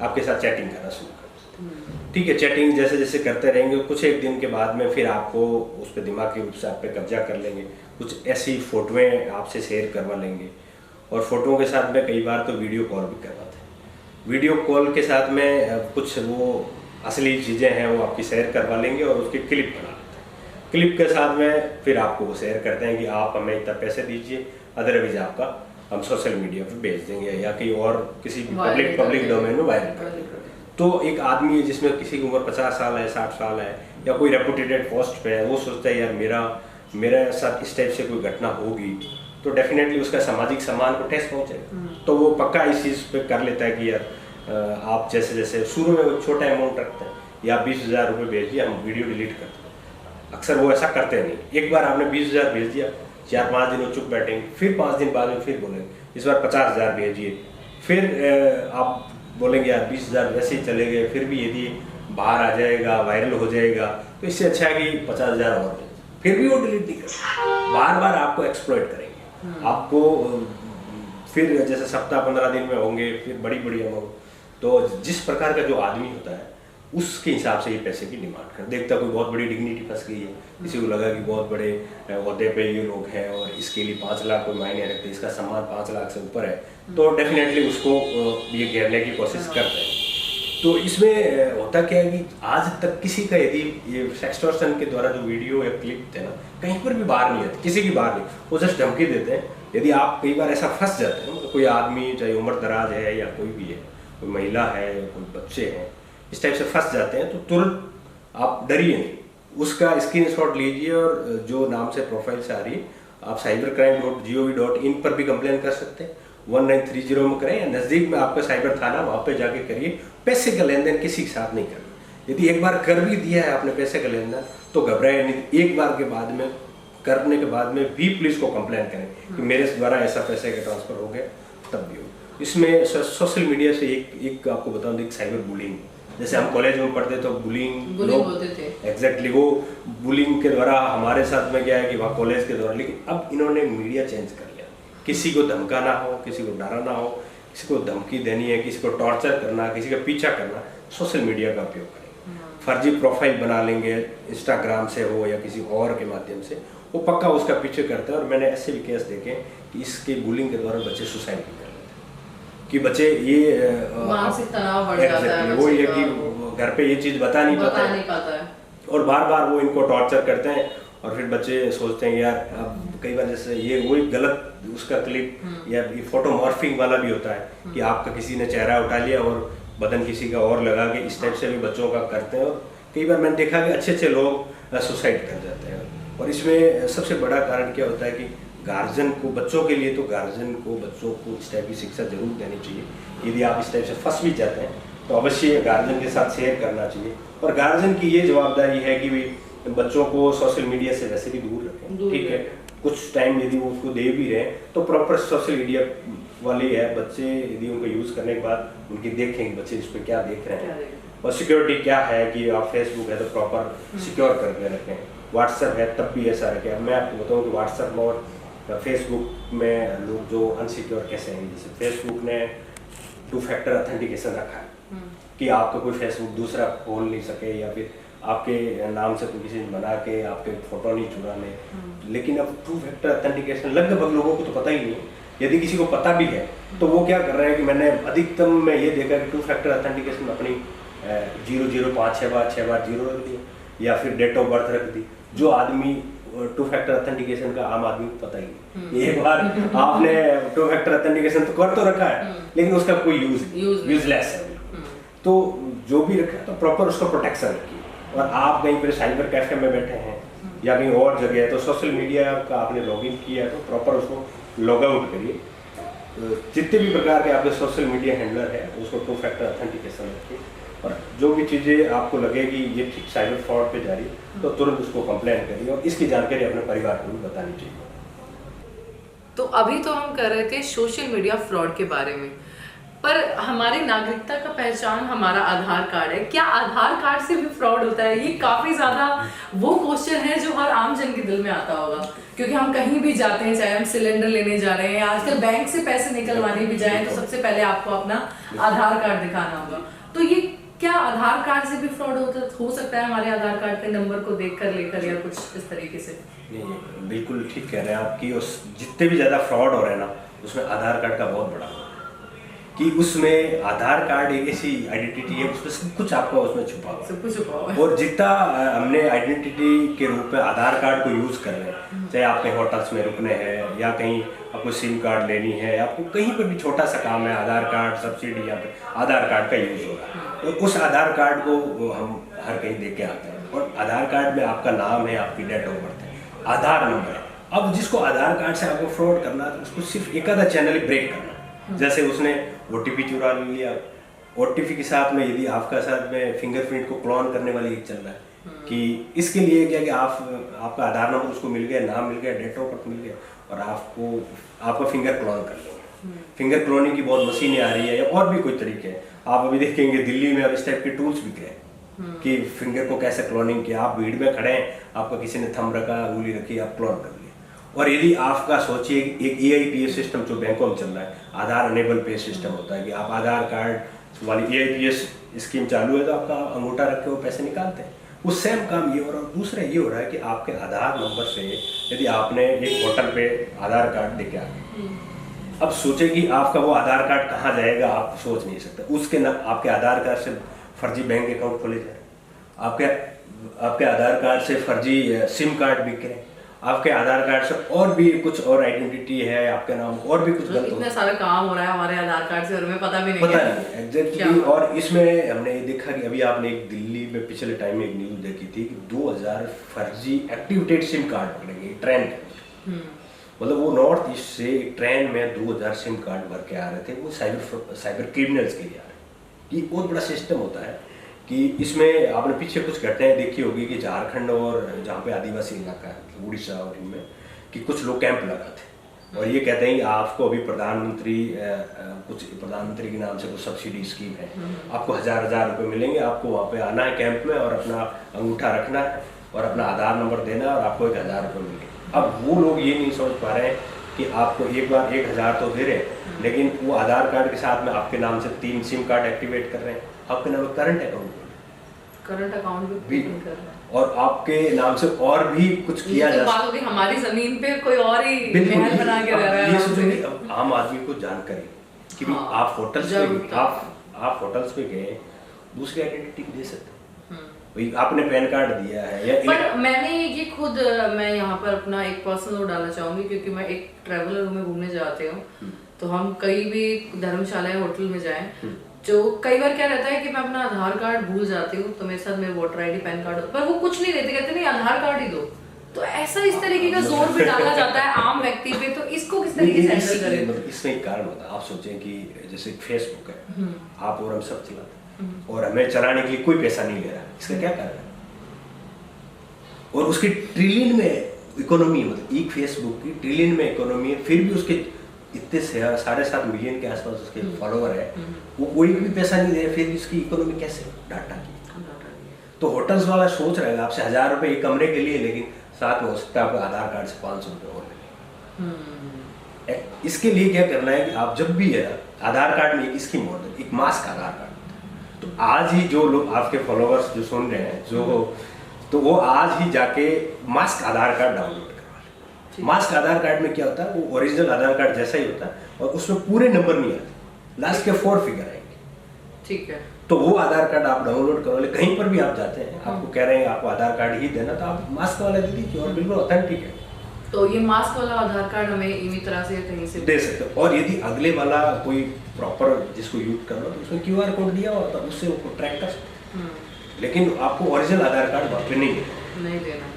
आपके साथ चैटिंग करना शुरू कर देते हैं। ठीक है, चैटिंग जैसे जैसे करते रहेंगे कुछ एक दिन के बाद में फिर आपको उस पर दिमागी रूप से आप पे कब्जा कर लेंगे। कुछ ऐसी फ़ोटोएँ आपसे शेयर करवा लेंगे और फोटोओं के साथ में कई बार तो वीडियो कॉल भी करवाते हैं। वीडियो कॉल के साथ में कुछ वो असली चीज़ें हैं वो आपकी शेयर करवा लेंगे और उसकी क्लिप बना लेते हैं। क्लिप के साथ में फिर आपको वो शेयर करते हैं कि आप हमें इतना पैसे दीजिए, अदरवाइज आपका हम सोशल मीडिया पर भेज देंगे या कहीं और किसी पब्लिक डोमेन में वायरल कर देंगे। तो एक आदमी है जिसमें किसी की उम्र 50 साल है, 60 साल है या कोई रेपुटेटेड पोस्ट पे है, वो सोचता है यार मेरा साथ इस टाइप से कोई घटना होगी तो डेफिनेटली उसका सामाजिक सम्मान को ठेस पहुंचेगा। तो वो पक्का इस चीज़ पे कर लेता है कि यार आप जैसे जैसे शुरू में वो छोटा अमाउंट रखते हैं या 20,000 रुपये भेज दिया, हम वीडियो डिलीट कर देते हैं। अक्सर वो ऐसा करते नहीं। एक बार आपने 20,000 भेज दिया, 4-5 दिन वो चुप बैठेंगे, फिर 5 दिन बाद में फिर बोलेंगे इस बार 50,000 भेजिए। फिर आप बोलेंगे यार 20,000 वैसे ही चले गए, फिर भी यदि बाहर आ जाएगा, वायरल हो जाएगा तो इससे अच्छा है कि 50,000 और भेज। फिर भी वो डिलीट नहीं करेंगे, बार बार आपको एक्सप्लॉइट करेंगे। आपको फिर जैसे सप्ताह 15 दिन में होंगे फिर बड़ी बड़ी अमाउंट। तो जिस प्रकार का जो आदमी होता है उसके हिसाब से ये पैसे की डिमांड कर देखता। कोई बहुत बड़ी डिग्निटी फंस गई है, किसी को लगा कि बहुत बड़े ओहदे पे ये लोग हैं और इसके लिए 5 लाख कोई मायने रखते, इसका सम्मान 5 लाख से ऊपर है, तो डेफिनेटली उसको ये घेरने की कोशिश करते हैं। तो इसमें होता क्या है कि आज तक किसी का यदि ये सेक्सटॉर्शन के द्वारा जो वीडियो या क्लिप थे ना, कहीं पर भी बाहर नहीं आते, किसी की बाहर नहीं, वो जस्ट धमकी देते हैं। यदि आप कई बार ऐसा फंस जाते हैं, मतलब कोई आदमी चाहे उम्र दराज है या कोई भी है, कोई महिला है या कोई बच्चे हैं, इस टाइप से फंस जाते हैं तो तुरंत आप डरिए नहीं, उसका स्क्रीनशॉट लीजिए और जो नाम से प्रोफाइल से आ रही है आप cybercrime.gov.in पर भी कंप्लेन कर सकते हैं। 1930 में करें या नज़दीक में आपका साइबर थाना, वहाँ पे जाके करिए। पैसे का लेन देन किसी के साथ नहीं करना। यदि एक बार कर भी दिया है आपने पैसे का लेन देन तो घबराए नहीं। एक बार के बाद में करने के बाद में भी पुलिस को कंप्लेन करें कि मेरे द्वारा ऐसा पैसे का ट्रांसफर हो गया, तब भी हो। इसमें सोशल मीडिया से एक आपको बताऊँ, एक साइबर बुलिंग, जैसे हम कॉलेज में पढ़ते तो बुलिंग होते थे। एग्जैक्टली वो बुलिंग के द्वारा हमारे साथ में क्या है कि वहाँ कॉलेज के द्वारा, लेकिन अब इन्होंने मीडिया चेंज कर लिया। किसी को धमकाना हो, किसी को डराना हो, किसी को धमकी देनी है, किसी को टॉर्चर करना, किसी का पीछा करना, सोशल मीडिया का उपयोग करेंगे। फर्जी प्रोफाइल बना लेंगे, इंस्टाग्राम से हो या किसी और के माध्यम से, वो पक्का उसका पीछे करते हैं। और मैंने ऐसे भी केस देखे कि इसके बुलिंग के दौरान बच्चे सुसाइड भी कर लेते हैं कि बच्चे ये मानसिक तनाव बढ़ जाता है, वो ये कि घर पे ये चीज़ बता नहीं पाता है और बार बार वो इनको टॉर्चर करते हैं। और फिर बच्चे सोचते हैं यार, अब कई बार जैसे ये वही गलत उसका क्लिप या ये फोटो मॉर्फिंग वाला भी होता है कि आपका किसी ने चेहरा उठा लिया और बदन किसी का और लगा के, इस टाइप से भी बच्चों का करते हैं। और कई बार मैंने देखा कि अच्छे अच्छे लोग सुसाइड कर जाते हैं। और इसमें सबसे बड़ा कारण क्या होता है कि गार्जियन को, बच्चों के लिए तो गार्जियन को बच्चों को इस टाइप की शिक्षा जरूर देनी चाहिए। यदि आप इस टाइप से फंस भी जाते हैं तो अवश्य गार्जियन के साथ शेयर करना चाहिए। और गार्जियन की ये जवाबदारी है कि भी बच्चों को सोशल मीडिया से वैसे भी दूर रखें, ठीक है। कुछ टाइम यदि वो उसको दे भी रहे तो प्रॉपर सोशल मीडिया वाली है, बच्चे यदि उनको यूज़ करने के बाद उनकी देखेंगे बच्चे इस पर क्या देख रहे हैं और सिक्योरिटी क्या है कि आप फेसबुक है तो प्रॉपर सिक्योर करके रखें, व्हाट्सएप है तब भी ऐसा रखें। अब मैं आपको बताऊँ कि व्हाट्सएप में और फेसबुक में लोग जो अनसिक्योर कैसे हैं, जैसे फेसबुक ने 2 फैक्टर ऑथेंटिकेशन रखा है कि आपका कोई फेसबुक दूसरा खोल नहीं सके या फिर आपके नाम से कोई किसी ने बना के आपके फोटो नहीं चुरा ले। लेकिन अब 2 फैक्टर ऑथेंटिकेशन लगभग लोगों को तो पता ही नहीं है। यदि किसी को पता भी है तो वो क्या कर रहे हैं कि मैंने अधिकतम में ये देखा कि 2 फैक्टर ऑथेंटिकेशन अपनी 005 6 बार 0 रख दी या फिर डेट ऑफ बर्थ रख दी। जो आदमी 2 फैक्टर ऑथेंटिकेशन का आम आदमी को पता ही नहीं, एक बार आपने 2 फैक्टर ऑथेंटिकेशन तो कर तो रखा है लेकिन उसका कोई यूजलेस है। तो जो भी रखा है तो प्रॉपर उसका प्रोटेक्शन रखिए। और आप कहीं पर साइबर कैफे में बैठे हैं या कहीं और जगह है तो सोशल मीडिया का आपने लॉगिन किया है तो प्रॉपर उसको लॉग आउट करिए। जितने भी प्रकार के आपके सोशल मीडिया हैंडलर है उसको 2 फैक्टर ऑथेंटिकेशन रखिए। और जो भी चीज़ें आपको लगे कि ये ठीक साइबर फ्रॉड पे जा रही है तो तुरंत उसको कंप्लेन करिए और इसकी जानकारी अपने परिवार को भी बतानी चाहिए। तो अभी तो हम कर रहे थे सोशल मीडिया फ्रॉड के बारे में, पर हमारी नागरिकता का पहचान हमारा आधार कार्ड है। क्या आधार कार्ड से भी फ्रॉड होता है? ये काफी ज्यादा वो क्वेश्चन है जो हर आम जन के दिल में आता होगा, क्योंकि हम कहीं भी जाते हैं, चाहे हम सिलेंडर लेने जा रहे हैं, आजकल बैंक से पैसे निकलवाने भी जाएं तो सबसे पहले आपको अपना आधार कार्ड दिखाना होगा। तो ये क्या आधार कार्ड से भी फ्रॉड हो सकता है? हमारे आधार कार्ड के नंबर को देखकर लेकर या कुछ इस तरीके से? नहीं, बिल्कुल ठीक कह रहे हैं आप कि उस जितने भी ज़्यादा फ्रॉड हो रहे हैं ना उसमें आधार कार्ड का बहुत बड़ा कि उसमें आधार कार्ड एक ऐसी आइडेंटिटी है उसमें सब कुछ आपका उसमें छुपा हुआ है। और जितना हमने आइडेंटिटी के रूप में आधार कार्ड को यूज़ कर रहे हैं, चाहे आपके होटल्स में रुकने हैं या कहीं आपको सिम कार्ड लेनी है, आपको कहीं पर भी छोटा सा काम है, आधार कार्ड सब्सिडी या आधार कार्ड का यूज़ हो रहा है। तो उस आधार कार्ड को हम हर कहीं दे के आते हैं और आधार कार्ड में आपका नाम है, आपकी डेट ऑफ बर्थ है, आधार नंबर है। अब जिसको आधार कार्ड से आपको फ्रॉड करना है तो उसको सिर्फ एक आधा चैनल ही ब्रेक करना। जैसे उसने OTP चुरा लिया, OTP के साथ में यदि आपका साथ में फिंगरप्रिंट को क्लोन करने वाली चल रहा है कि इसके लिए क्या कि आपका आधार नंबर उसको मिल गया, नाम मिल गया, डेट ऑफ बर्थ मिल गया और आपका फिंगर क्लोन कर लेंगे। फिंगर क्लोनिंग की बहुत मशीनें आ रही है या और भी कोई तरीके हैं। आप अभी देखेंगे दिल्ली में अब इस टाइप के टूल्स बिक रहे हैं कि फिंगर को कैसे क्लोनिंग किया। आप भीड़ में खड़े हैं, आपका किसी ने थंब रखा, उंगली रखी, आप क्लोन कर लिए। और यदि आपका सोचिए एक EIPS सिस्टम जो बैंकों में चल रहा है, आधार अनेबल पे सिस्टम होता है कि आप आधार कार्ड वाली EIPS स्कीम चालू है तो आपका अंगूठा रख के वो पैसे निकालते हैं। वो सेम काम ये हो रहा है। दूसरा ये हो रहा है कि आपके आधार नंबर से यदि आपने एक होटल पे आधार कार्ड दे के आ गए, अब सोचे कि आपका वो आधार कार्ड कहाँ जाएगा, आप सोच नहीं सकते। उसके न आपके आधार कार्ड से फर्जी बैंक अकाउंट खोले जाए, आपके आधार कार्ड से फर्जी सिम कार्ड बिक रहे, आपके आधार कार्ड से और भी कुछ और आइडेंटिटी है, आपके नाम और भी कुछ गलत इतना सारा काम हो रहा है हमारे आधार कार्ड से और हमें पता भी नहीं है एग्जैक्टली। और इसमें हमने ये देखा कि अभी आपने एक दिल्ली में पिछले टाइम में एक न्यूज देखी थी कि 2000 फर्जी एक्टिवेटेड सिम कार्ड पकड़े गए ट्रेन के। मतलब वो नॉर्थ ईस्ट से ट्रेन में 2000 सिम कार्ड भर के आ रहे थे। वो साइबर क्रिमिनल्स के लिए आ रहे। ये बहुत बड़ा सिस्टम होता है कि इसमें आपने पीछे कुछ घटनाएं देखी होगी कि झारखंड और जहाँ पे आदिवासी इलाका है उड़ीसा और इनमें कि कुछ लोग कैंप लगाते और ये कहते हैं कि आपको अभी प्रधानमंत्री के नाम से कुछ सब्सिडी स्कीम है, आपको 1000 रुपये मिलेंगे, आपको वहाँ पे आना है कैंप में और अपना अंगूठा रखना है और अपना आधार नंबर देना है और आपको 1000 रुपये मिलेंगे। अब वो लोग ये नहीं समझ पा रहे हैं कि आपको एक बार 1000 तो दे रहे हैं, लेकिन वो आधार कार्ड के साथ में आपके नाम से 3 सिम कार्ड एक्टिवेट कर रहे हैं, आपके नाम में करंट अकाउंट करंट अकाउंट भी ओपन कर रहा है और आपके नाम से और भी कुछ किया ये तो जा बात होगी हमारी जमीन पे कोई और ही बिल्कुल। महल बना के रह रहा है ये आराम सोचो से। कि अब आम आदमी को जानकारी कि भी हाँ, आप होटल्स जरूर पे था। आप होटल्स पे गए, दूसरी आइडेंटिटी दे सकते हैं। हम्म। भाई आपने पैन कार्ड दिया है या पर मैंने ये खुद मैं यहाँ पर अपना एक पर्सनल नोट डालना चाहूंगी क्योंकि मैं एक ट्रैवलर हूँ, मैं घूमने जाते हूँ तो हम कहीं भी धर्मशाला या होटल में जाएं जो कई बार क्या रहता है कि मैं अपना आधार कार्ड भूल जाती हूँ तो मेरे साथ मेरे वोटर आईडी पैन कार्ड पर वो कुछ नहीं देते, कहते नहीं आधार कार्ड ही दो। तो ऐसा इस तरीके का जोर भी डाला जाता है आम व्यक्ति पे, तो इसको किस तरीके से हैंडल करें? मतलब इसमें एक कारण होता है। आप सोचें कि जैसे फेसबुक है, आप और हम सब चलाते हैं और हमें चलाने के लिए कोई पैसा नहीं ले रहा, इसका क्या कारण है? और उसकी ट्रिलियन में इकोनॉमी, मतलब एक फेसबुक की ट्रिलियन में इकोनॉमी है, फिर भी उसके इतने 7.5 मिलियन के आसपास उसके फॉलोवर है, वो कोई भी पैसा नहीं दे रहा, फिर इसकी इकोनॉमी कैसे? डाटा की। तो होटल्स वाला सोच रहा है आपसे 1000 रुपए एक कमरे के लिए, लेकिन साथ में हो सकता है आपको आधार कार्ड से 500 रुपये और ले। इसके लिए क्या करना है कि आप जब भी है आधार कार्ड में एक स्कीम होता है, एक मास्क आधार कार्ड। तो आज ही जो लोग आपके फॉलोअर्स जो सुन रहे हैं जो, तो वो आज ही जाके मास्क आधार कार्ड डाउनलोड करवा लें। मास्क आधार कार्ड में क्या होता है, वो ओरिजिनल आधार कार्ड जैसा ही होता है और उसमें पूरे नंबर नहीं आते, लास्ट के 4 फिगर आएंगे। ठीक है। तो वो आधार कार्ड आप डाउनलोड करवा ले, कहीं पर भी आप जाते हैं आपको कह रहे हैं आपको आधार कार्ड ही देना, तो आप मास्क वाला दे दीजिए और बिल्कुल ऑथेंटिक है। तो ये मास्क वाला आधार कार्ड हमें इसी तरह से कहीं से दे सकते हो। और यदि अगले वाला कोई प्रॉपर जिसको यूज करना तो उसमें QR कोड दिया हुआ था, उससे वो ट्रैक कर सकते। लेकिन आपको ओरिजिनल आधार कार्ड वहाँ पे नहीं देना।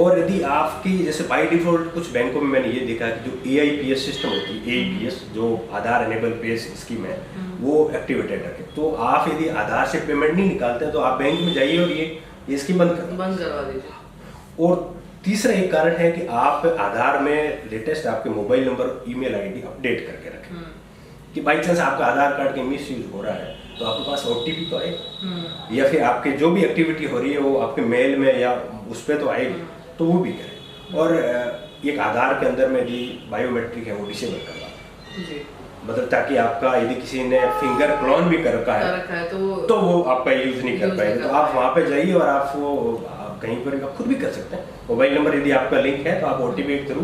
और यदि आपकी जैसे बाय डिफॉल्ट कुछ बैंकों में मैंने ये देखा कि जो AIPS सिस्टम होती है, AIPS जो आधार एनेबल पेस स्कीम है, वो एक्टिवेटेड रखे। तो आप यदि आधार से पेमेंट नहीं निकालते हैं तो आप बैंक में जाइए और ये स्कीम बंद करवा दीजिए। और तीसरा एक कारण है कि आप आधार में लेटेस्ट आपके mobile number, email ID update करके रखें कि बाई चांस आपका आधार कार्ड के मिस यूज हो रहा है तो आपके पास OTP तो आएगा या फिर आपके जो भी एक्टिविटी हो रही है वो आपके मेल में या उस पर तो आएगी, तो वो भी करें। और एक आधार के अंदर में यदि बायोमेट्रिक है वो डिसेबल करवा, मतलब ताकि आपका यदि किसी ने फिंगर क्लोन भी कर रखा है तो वो आपका यूज नहीं कर पाएगा। तो आप वहाँ पे जाइए और आप वो कहीं पर आप खुद भी कर सकते हैं। मोबाइल नंबर यदि आपका लिंक है तो आप OTP के थ्रू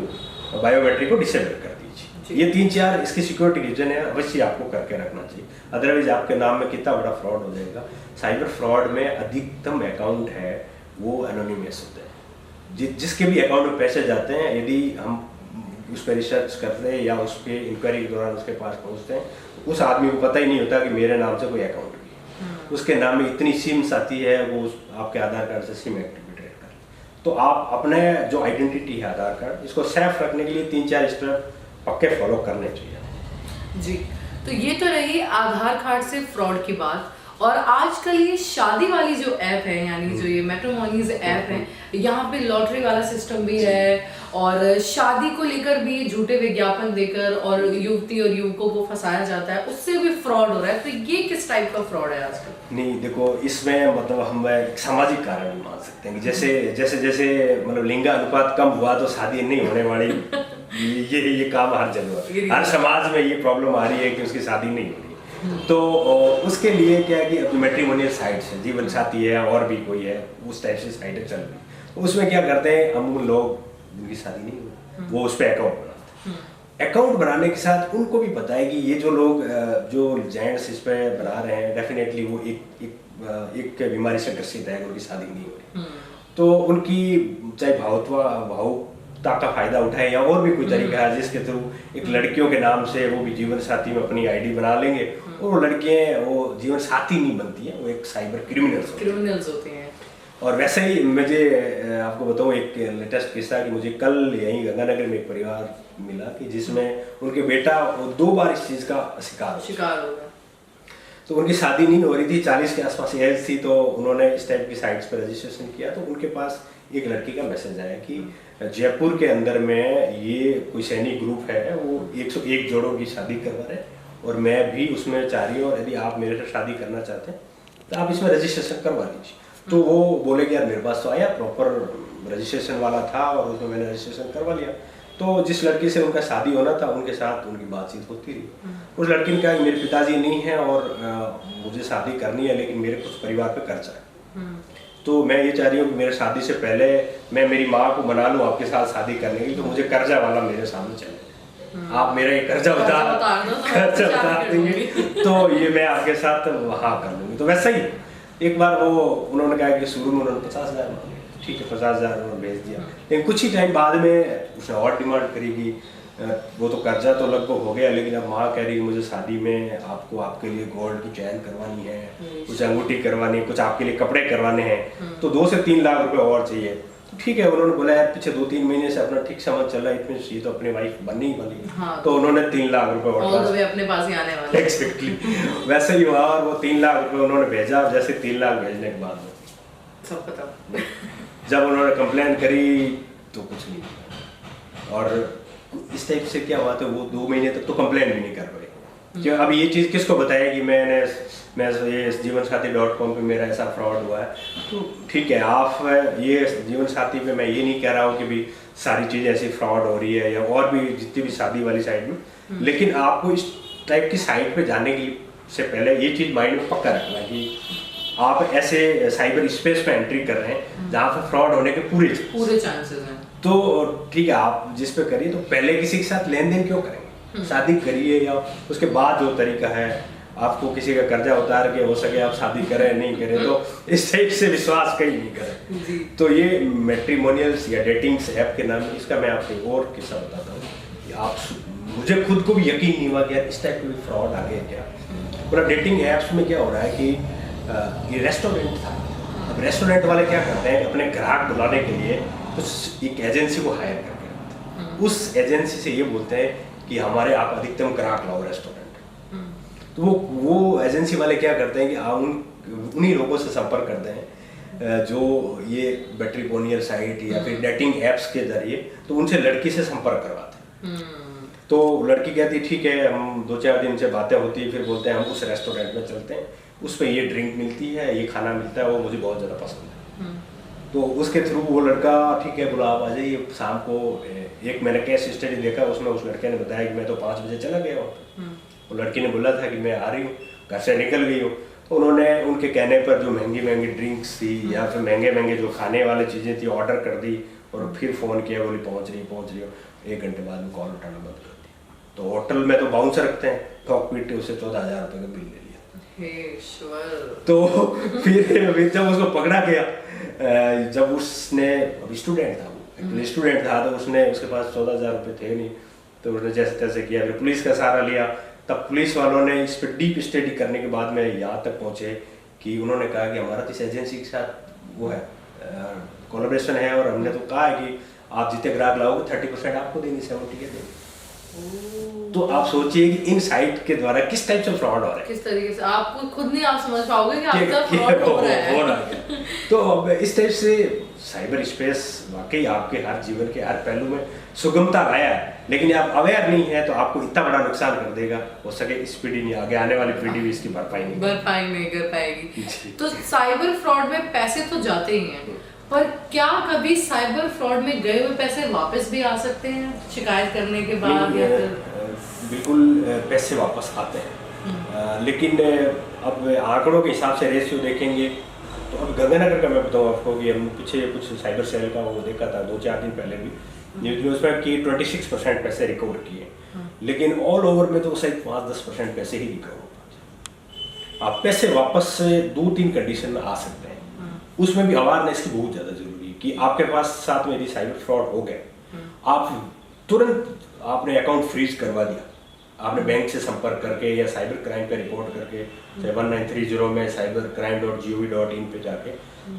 बायोमेट्रिक को डिसेबल कर दीजिए। ये 3-4 इसकी सिक्योरिटी रीजन है, अवश्य आपको करके रखना चाहिए, अदरवाइज आपके नाम में कितना बड़ा फ्रॉड हो जाएगा। साइबर फ्रॉड में अधिकतम अकाउंट है वो एनोनिमस होते हैं, जिसके भी अकाउंट में पैसे जाते हैं, यदि हम उस पर रिसर्च करते हैं या उस पर इंक्वायरी के दौरान उसके पास पहुंचते हैं, उस आदमी को पता ही नहीं होता कि मेरे नाम से कोई अकाउंट भी है। उसके नाम में इतनी सिम्स आती है, वो आपके आधार कार्ड से सिम एक्टिवेट कर। तो आप अपने जो आइडेंटिटी है आधार कार्ड, इसको सेफ रखने के लिए 3-4 स्टेप पक्के फॉलो करने चाहिए जी। तो ये तो रही आधार कार्ड से फ्रॉड की बात। और आजकल ये शादी वाली जो ऐप है, यानी जो ये मैट्रिमोनीज ऐप है, यहाँ पे लॉटरी वाला सिस्टम भी है और शादी को लेकर भी झूठे विज्ञापन देकर और युवती और युवकों को फंसाया जाता है, उससे भी फ्रॉड हो रहा है। तो ये किस टाइप का फ्रॉड है आजकल? नहीं देखो, इसमें मतलब हम एक सामाजिक कारण भी मान सकते हैं कि जैसे मतलब लिंग अनुपात कम हुआ तो शादी नहीं होने वाली ये काम हर जगह, हर समाज में ये प्रॉब्लम आ रही है कि उसकी शादी नहीं हो रही। तो उसके लिए क्या है कि अब मैट्रिमोनियल साइट्स है, जीवन साथी है और भी कोई है, उस टाइप से साइटें चल रही, तो उसमें क्या करते हैं अमूल लोग जिनकी शादी नहीं हुई वो उस पर अकाउंट बनाते हैं। अकाउंट बनाने के साथ उनको भी पता है कि ये जो लोग जो जेंट्स इस पर बना रहे हैं डेफिनेटली वो एक बीमारी से ग्रसित है, उनकी शादी नहीं हो रही, तो उनकी चाहे भावुकता का फायदा उठाए या और भी कोई तरीका है जिसके थ्रू एक लड़कियों के नाम से वो भी जीवन साथी में अपनी आईडी बना लेंगे, और वो लड़कियां वो जीवन साथी नहीं बनती है, वो एक साइबर क्रिमिनल्स होती हैं। और वैसे ही मुझे आपको बताऊं एक लेटेस्ट किस्सा कि मुझे कल यहीं गंगानगर में एक परिवार मिला कि जिसमें उनके बेटा 2 बार इस चीज का शिकार हो गया। तो उनकी शादी नहीं हो रही थी, 40 के आसपास एज थी, तो उन्होंने इस टाइप की साइट्स पर रजिस्ट्रेशन किया, तो उनके पास एक लड़की का मैसेज आया कि जयपुर के अंदर में ये कोई सैनिक ग्रुप है, वो 101 जोड़ों की शादी करवा रहे हैं और मैं भी उसमें चाह रही हूँ, और यदि आप मेरे से शादी करना चाहते हैं तो आप इसमें रजिस्ट्रेशन करवा लीजिए। तो वो बोले कि यार मेरे पास तो आया प्रॉपर रजिस्ट्रेशन वाला था और उसमें मैंने रजिस्ट्रेशन करवा लिया। तो जिस लड़की से उनका शादी होना था उनके साथ उनकी बातचीत होती रही। उस लड़की ने कहा कि मेरे पिताजी नहीं है और मुझे शादी करनी है, लेकिन मेरे कुछ परिवार पे कर्जा है, तो मैं ये चाह रही हूँ कि मेरे शादी से पहले मैं मेरी माँ को मना लूँ आपके साथ शादी करने की, तो मुझे कर्जा वाला मेरे सामने चले, आप मेरा ये कर्जा उतार देंगे तो ये मैं आपके साथ हाँ कर लूँगी। तो वैसा ही एक बार वो उन्होंने कहा कि शुरू में उन्होंने 50,000 मांगे, ठीक है 50,000 उन्होंने भेज दिया, लेकिन कुछ ही टाइम बाद में उसने और डिमांड करेगी। वो तो कर्जा तो लगभग हो गया, लेकिन अब माँ कह रही है मुझे शादी में आपको आपके लिए गोल्ड की चैन करवानी है, कुछ अंगूठी करवानी है, कुछ आपके लिए कपड़े करवाने हैं, तो 2 से 3 लाख रुपए और चाहिए। तो ठीक है, उन्होंने बोला यार पीछे 2-3 महीने से अपना ठीक समझ चल रहा है, इतनी ये तो अपनी वाइफ बननी ही बनी। हाँ, तो उन्होंने 3 लाख रुपए और अपने पास ही आने वाले। एक्सपेक्टली वैसे ही हुआ, और वो 3 लाख रुपए उन्होंने भेजा। और जैसे 3 लाख भेजने के बाद सब खत्म। जब उन्होंने कंप्लेन करी तो कुछ नहीं, और इस टाइप से क्या हुआ, तो वो 2 महीने तक तो कंप्लेन भी नहीं कर पाए कि अब ये चीज़ किसको बताया कि मैं ये जीवनसाथी.com पे मेरा ऐसा फ्रॉड हुआ है। तो ठीक है, आप ये जीवनसाथी पे मैं ये नहीं कह रहा हूँ कि भी सारी चीज़ ऐसी फ्रॉड हो रही है या और भी जितनी भी शादी वाली साइड में, लेकिन आपको इस टाइप की साइट पे जाने की से पहले ये चीज़ माइंड में पक्का रखना कि आप ऐसे साइबर स्पेस पे एंट्री कर रहे हैं जहाँ पर फ्रॉड होने के पूरे चांसेस हैं। तो ठीक है, आप जिस पे करिए, तो पहले किसी के साथ लेन देन क्यों करेंगे, शादी करिए, या उसके बाद जो तरीका है आपको किसी का कर्जा उतार के हो सके आप शादी करें नहीं करें, तो इस टाइप से विश्वास कहीं नहीं करें। तो ये मैट्रिमोनियल्स या डेटिंग्स ऐप के नाम, इसका मैं आपको एक और किस्सा बताता हूँ कि आप मुझे खुद को भी यकीन नहीं हुआ कि यार इस टाइप का फ्रॉड आ गया क्या। पूरा डेटिंग ऐप्स में क्या हो रहा है कि ये रेस्टोरेंट था। अब रेस्टोरेंट वाले क्या करते हैं, अपने ग्राहक बुलाने के लिए उस एक एजेंसी को हायर करके रखते हैं। उस एजेंसी से ये बोलते हैं कि हमारे आप अधिकतम ग्राहक लाओ रेस्टोरेंट। तो वो एजेंसी वाले क्या करते हैं कि उन्हीं लोगों से संपर्क करते हैं जो ये मैट्रिमोनियल साइट या फिर डेटिंग एप्स के जरिए, तो उनसे लड़की से संपर्क करवाते हैं। तो लड़की कहती ठीक है, हम 2-4 दिन से बातें होती है, फिर बोलते हैं हम उस रेस्टोरेंट में चलते हैं, उस पर ये ड्रिंक मिलती है, ये खाना मिलता है, वो मुझे बहुत ज़्यादा पसंद है। तो उसके थ्रू वो लड़का ठीक है बोला आप आ जाइए शाम को। एक मैंने केस स्टडी देखा, उसमें उस लड़के ने बताया कि मैं तो 5 बजे चला गया हूँ। वो लड़की ने बोला था कि मैं आ रही हूँ, घर से निकल गई हूँ। तो उन्होंने उनके कहने पर जो महंगी ड्रिंक्स थी या फिर महंगे जो खाने वाली चीज़ें थी ऑर्डर कर दी, और फिर फ़ोन किया, बोली पहुँच रही हो। 1 घंटे बाद में कॉल उठाना बंद कर दी। तो होटल में तो बाउंसर रखते हैं, ठोक पीट के उसे 14,000 रुपये का बिल ले लिया। तो फिर जब उसको पकड़ा गया, जब उसने अभी स्टूडेंट था तो उसने उसके पास 14,000 रुपये थे नहीं, तो उसने जैसे तैसे किया, फिर पुलिस का सहारा लिया। तब पुलिस वालों ने इस पर डीप स्टडी करने के बाद में यहाँ तक पहुँचे कि उन्होंने कहा कि हमारा इस एजेंसी के साथ वो है कोलैबोरेशन है, और हमने तो कहा है कि आप जितने ग्राहक लाओगे 30% आपको देंगे, 70 के देंगे। तो आप सोचिए कि इन साइट के द्वारा किस टाइप से फ्रॉड हो रहा है, किस तरीके से आपको खुद नहीं आप समझ पाओगे कि आपका फ्रॉड हो रहा है। तो अब इस टाइप से साइबर स्पेस वाकई आपके हर जीवन के हर पहलू में सुगमता लाया है, लेकिन आप अवेयर नहीं है तो आपको इतना बड़ा नुकसान कर देगा, हो सके इस पीढ़ी नहीं, आगे आने वाली पीढ़ी भी इसकी भरपाई नहीं कर पाएगी। तो साइबर फ्रॉड में पैसे तो जाते ही हैं, पर क्या कभी साइबर फ्रॉड में गए हुए पैसे वापस भी आ सकते हैं शिकायत करने के बाद? या फिर बिल्कुल पैसे वापस आते हैं, लेकिन अब आंकड़ों के हिसाब से रेशियो देखेंगे तो अब गंगानगर का मैं बताऊँ आपको कि हम पीछे कुछ साइबर सेल का वो देखा था 2-4 दिन पहले भी न्यूज में, उसमें कि 26% पैसे रिकवर किए, लेकिन ऑल ओवर में तो शायद 5-10% पैसे ही रिकवर हो पाते। आप पैसे वापस से 2-3 कंडीशन में आ सकते हैं, उसमें भी अवेयरनेस की बहुत ज़्यादा जरूरी है कि आपके पास साथ में यदि साइबर फ्रॉड हो गए, आप तुरंत आपने अकाउंट फ्रीज करवा दिया, आपने बैंक से संपर्क करके या साइबर क्राइम पे रिपोर्ट करके 1930 में cybercrime.gov.in पे जाके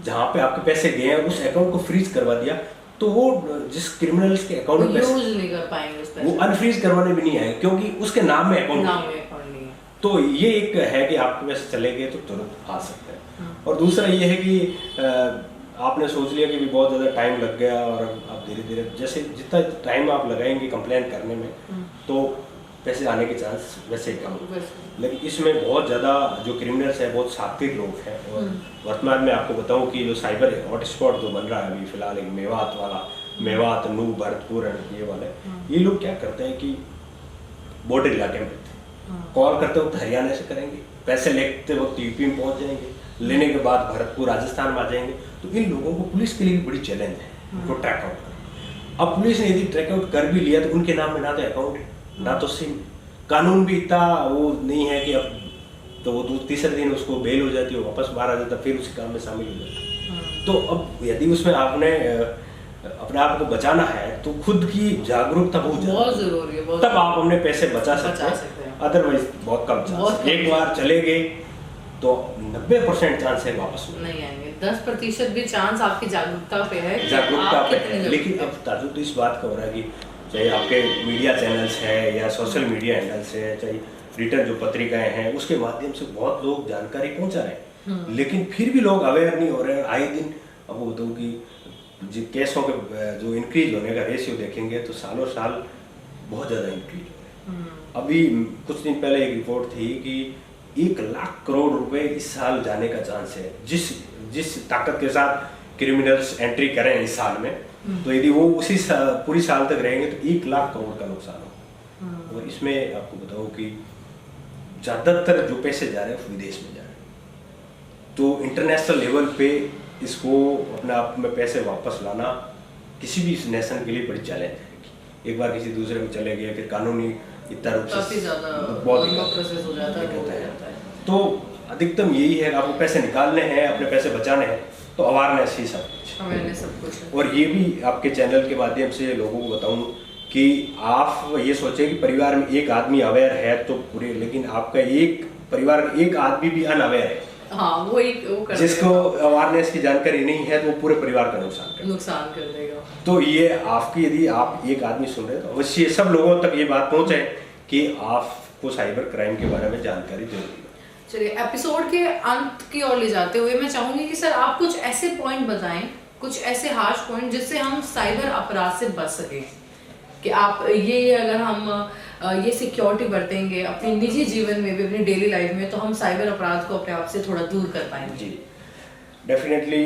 जहाँ पे आपके पैसे गए हैं उस अकाउंट को फ्रीज करवा दिया, तो वो जिस क्रिमिनल्स के अकाउंट में पैसे यूज नहीं कर पाएंगे उस पैसे, वो अनफ्रीज करवाने भी नहीं आए क्योंकि उसके नाम में अकाउंट नहीं है। तो ये एक है कि आपके पैसे चले गए तो तुरंत आ सकते हैं। और दूसरा ये है कि आपने सोच लिया कि भी बहुत ज़्यादा टाइम लग गया, और आप धीरे धीरे जैसे जितना टाइम आप लगाएंगे कंप्लेंट करने में तो पैसे आने के चांस वैसे कम, लेकिन इसमें बहुत ज़्यादा जो क्रिमिनल्स हैं बहुत शातिर लोग हैं। और वर्तमान में आपको बताऊं कि जो साइबर हॉटस्पॉट जो बन रहा है अभी फिलहाल एक मेवात नू भरतपुर ये वाले, ये लोग क्या करते हैं कि बॉर्डर इलाके में कॉल करते वक्त हरियाणा से करेंगे, पैसे लेते वक्त यूपी में पहुंच जाएंगे, लेने के बाद भरतपुर राजस्थान में आ जाएंगे। तो इन लोगों को पुलिस के लिए भी बड़ी चैलेंज है उनको ट्रैक आउट करना। अब पुलिस ने यदि ट्रैक आउट कर भी लिया तो उनके नाम में ना तो अकाउंट है ना तो सिम, कानून भी इतना वो नहीं है कि अब तो वो तीसरे दिन उसको बेल हो जाती है, वापस बाहर आ जाता, फिर उसी काम में शामिल हो जाता। तो अब यदि उसमें आपने अपने आप को बचाना है तो खुद की जागरूकता बहुत जरूरी है, तब आप अपने पैसे बचा सकते हैं, अदरवाइज बहुत कम चांस। एक बार चले गए तो 90% चांस है वापस नहीं आएंगे, 10% भी चांस आपकी जागरूकता पे है, जागरूकता पे है। लेकिन अब ताजुब तो इस बात का हो रहा है कि चाहे आपके मीडिया चैनल्स है या सोशल मीडिया हैंडल्स है, चाहे रिटर्न जो पत्रिकाएं हैं, उसके माध्यम से बहुत लोग जानकारी पहुंचा रहे हैं, लेकिन फिर भी लोग अवेयर नहीं हो रहे हैं। आए दिन अब वो बताऊँ कि केसों के जो इंक्रीज होने का रेशियो देखेंगे तो सालों साल बहुत ज़्यादा इंक्रीज हो रहा है। अभी कुछ दिन पहले एक रिपोर्ट थी कि 1 लाख करोड़ रुपए इस साल जाने का चांस है, जिस ताकत के साथ क्रिमिनल्स एंट्री करें इस साल में, तो यदि वो उसी पूरी साल तक रहेंगे तो 1 लाख करोड़ का नुकसान हो। और इसमें आपको बताऊं कि ज़्यादातर जो पैसे जा रहे हैं विदेश में जा रहे हैं। तो इंटरनेशनल लेवल पे इसको अपने आप में पैसे वापस लाना किसी भी नेशन के लिए बड़ी चैलेंज है। एक बार किसी दूसरे में चले गए, फिर कानूनी इतना रूप से बहुत प्रोसेस हो जाता है। तो अधिकतम यही है, आपको पैसे निकालने हैं, अपने पैसे बचाने हैं, तो अवेयरनेस ही सब कुछ। और ये भी आपके चैनल के माध्यम से लोगों को बताऊं कि आप ये सोचें कि परिवार में एक आदमी अवेयर है तो पूरे, लेकिन आपका एक परिवार में एक आदमी भी अनअवेयर है, हाँ, वो जिसको अवेयरनेस की जानकारी नहीं है तो वो पूरे परिवार का नुकसान कर देगा। तो ये आपकी, यदि आप एक आदमी सुन रहे हैं तो अवश्य सब लोगों तक ये बात पहुंचे कि आपको साइबर क्राइम के बारे में जानकारी जरूरी है। चलिए, एपिसोड के अंत की ओर ले जाते हुए मैं चाहूंगी कि सर आप कुछ ऐसे पॉइंट बताएं, कुछ ऐसे हार्श पॉइंट जिससे हम साइबर अपराध से बच सकें, कि आप ये अगर हम ये सिक्योरिटी बरतेंगे अपने निजी जीवन में भी, अपनी डेली लाइफ में, तो हम साइबर अपराध को अपने आप से थोड़ा दूर कर पाएंगे। जी डेफिनेटली,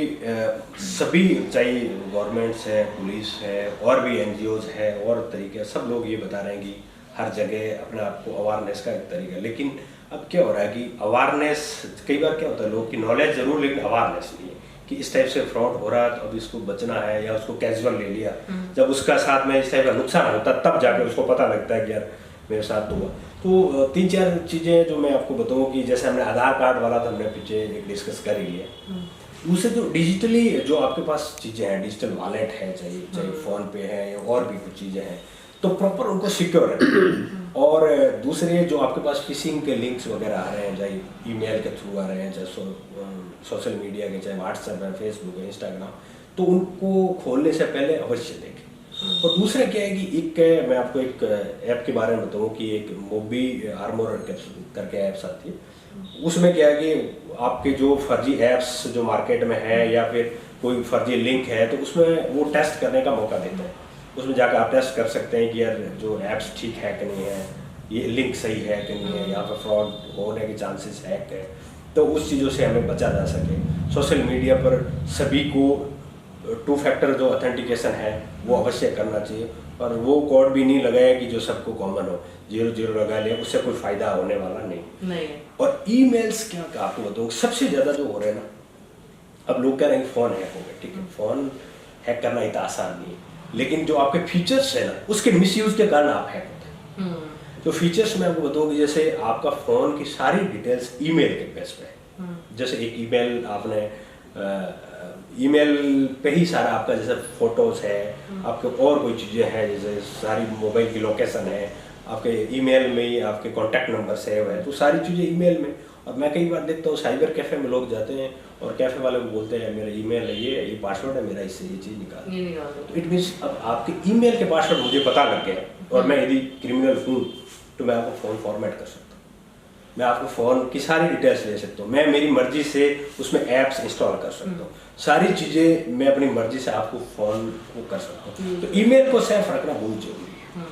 सभी चाहे गवर्नमेंट्स है, पुलिस है, और भी एनजीओज है, और तरीके सब लोग ये बता रहे हैं कि हर जगह अपने आप को अवेयरनेस का एक तरीका। लेकिन अब क्या हो रहा है कि अवेयरनेस, कई बार क्या होता है लोग की नॉलेज जरूर, लेकिन अवेयरनेस नहीं है कि इस टाइप से फ्रॉड हो रहा है तो अब इसको बचना है, या उसको कैजुअल ले लिया। जब उसका साथ में इस टाइप का नुकसान होता तब जाके उसको पता लगता है कि यार मेरे साथ तो हुआ। तो 3-4 चीज़ें जो मैं आपको बताऊँ कि जैसे हमने आधार कार्ड वाला तो हमने पीछे एक डिस्कस कर ही लिया। दूसरे जो डिजिटली जो आपके पास चीज़ें हैं, डिजिटल वॉलेट है, चाहे फ़ोन पे है या और भी कुछ चीज़ें हैं, तो प्रॉपर उनको सिक्योर रखें। और दूसरे जो आपके पास फिशिंग के लिंक्स वगैरह आ रहे हैं, चाहे ईमेल के थ्रू आ रहे हैं, चाहे सोशल मीडिया के, चाहे व्हाट्सएप है, फेसबुक है, इंस्टाग्राम, तो उनको खोलने से पहले अवश्य देखें। और दूसरा क्या है कि एक मैं आपको एक ऐप के बारे में बताऊँ कि एक मोबी आर्मोर करके ऐप्स आती है। उसमें क्या है कि आपके जो फर्जी ऐप्स जो मार्केट में है या फिर कोई फर्जी लिंक है, तो उसमें वो टेस्ट करने का मौका देते हैं। उसमें जाकर आप टेस्ट कर सकते हैं कि यार जो ऐप्स ठीक है कि नहीं है, ये लिंक सही है कि नहीं है, यहाँ पर फ्रॉड होने के चांसेस है क्या, तो उस चीज़ों से हमें बचा जा सके। सोशल मीडिया पर सभी को 2 फैक्टर जो ऑथेंटिकेशन है वो अवश्य करना चाहिए, और वो कोड भी नहीं लगाया कि जो सबको कॉमन हो, 0 लगा लिया, उससे कोई फ़ायदा होने वाला नहीं। और ईमेल्स क्या आपको बताऊँ सबसे ज़्यादा जो हो रहे हैं ना, अब लोग कह रहे हैं फ़ोन हैक हो गया, ठीक है, फ़ोन हैक करना इतना आसान नहीं है, लेकिन जो आपके फीचर्स है ना उसके मिसयूज के कारण आप हैक होते हैं। तो फीचर्स मैं आपको बताऊँ कि जैसे आपका फ़ोन की सारी डिटेल्स ईमेल के बेस पे है। जैसे एक ईमेल आपने ईमेल पे ही सारा आपका जैसे फोटोज है, आपके और कोई चीज़ें हैं, जैसे सारी मोबाइल की लोकेशन है, आपके ईमेल में ही आपके कॉन्टैक्ट नंबर सेव है, तो सारी चीज़ें ईमेल में। और मैं कई बार देखता हूँ साइबर कैफ़े में लोग जाते हैं और कैफ़े वाले को बोलते हैं मेरा ईमेल है, ये पासवर्ड है मेरा, इससे ये चीज़ निकाल दो। तो इट मीन्स अब आपके ईमेल के पासवर्ड मुझे पता लग गया, और मैं यदि क्रिमिनल हूँ तो मैं आपको फ़ोन फॉर्मेट कर सकता हूँ, मैं आपको फ़ोन की सारी डिटेल्स ले सकता हूँ, मैं मेरी मर्जी से उसमें ऐप्स इंस्टॉल कर सकता हूँ, सारी चीज़ें मैं अपनी मर्जी से आपको फ़ोन को कर सकता हूँ। तो ईमेल को सेफ रखना बहुत जरूरी है।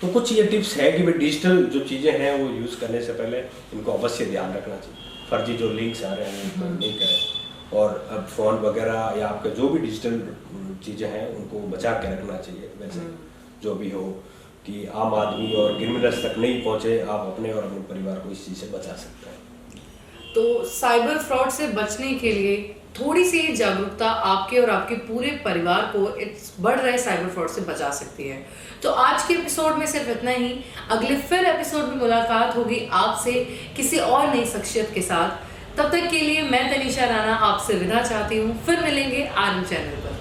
तो कुछ ये टिप्स है कि भाई डिजिटल जो चीज़ें हैं वो यूज़ करने से पहले इनको अवश्य ध्यान रखना चाहिए, फर्जी जो लिंक्स आ रहे हैं उनको नहीं करें, और अब फ़ोन वगैरह या आपके जो भी डिजिटल चीज़ें हैं उनको बचा के रखना चाहिए। वैसे जो भी हो कि आम आदमी और क्रिमिनल्स तक नहीं पहुँचे, आप अपने और अपने परिवार को इस चीज़ से बचा सकते हैं। तो साइबर फ्रॉड से बचने के लिए थोड़ी सी जागरूकता आपके और आपके पूरे परिवार को इस बढ़ रहे साइबर फ्रॉड से बचा सकती है। तो आज के एपिसोड में सिर्फ इतना ही। अगले फिर एपिसोड में मुलाकात होगी आपसे किसी और नई शख्सियत के साथ। तब तक के लिए मैं तनीषा राणा आपसे विदा चाहती हूँ। फिर मिलेंगे आरएम चैनल पर।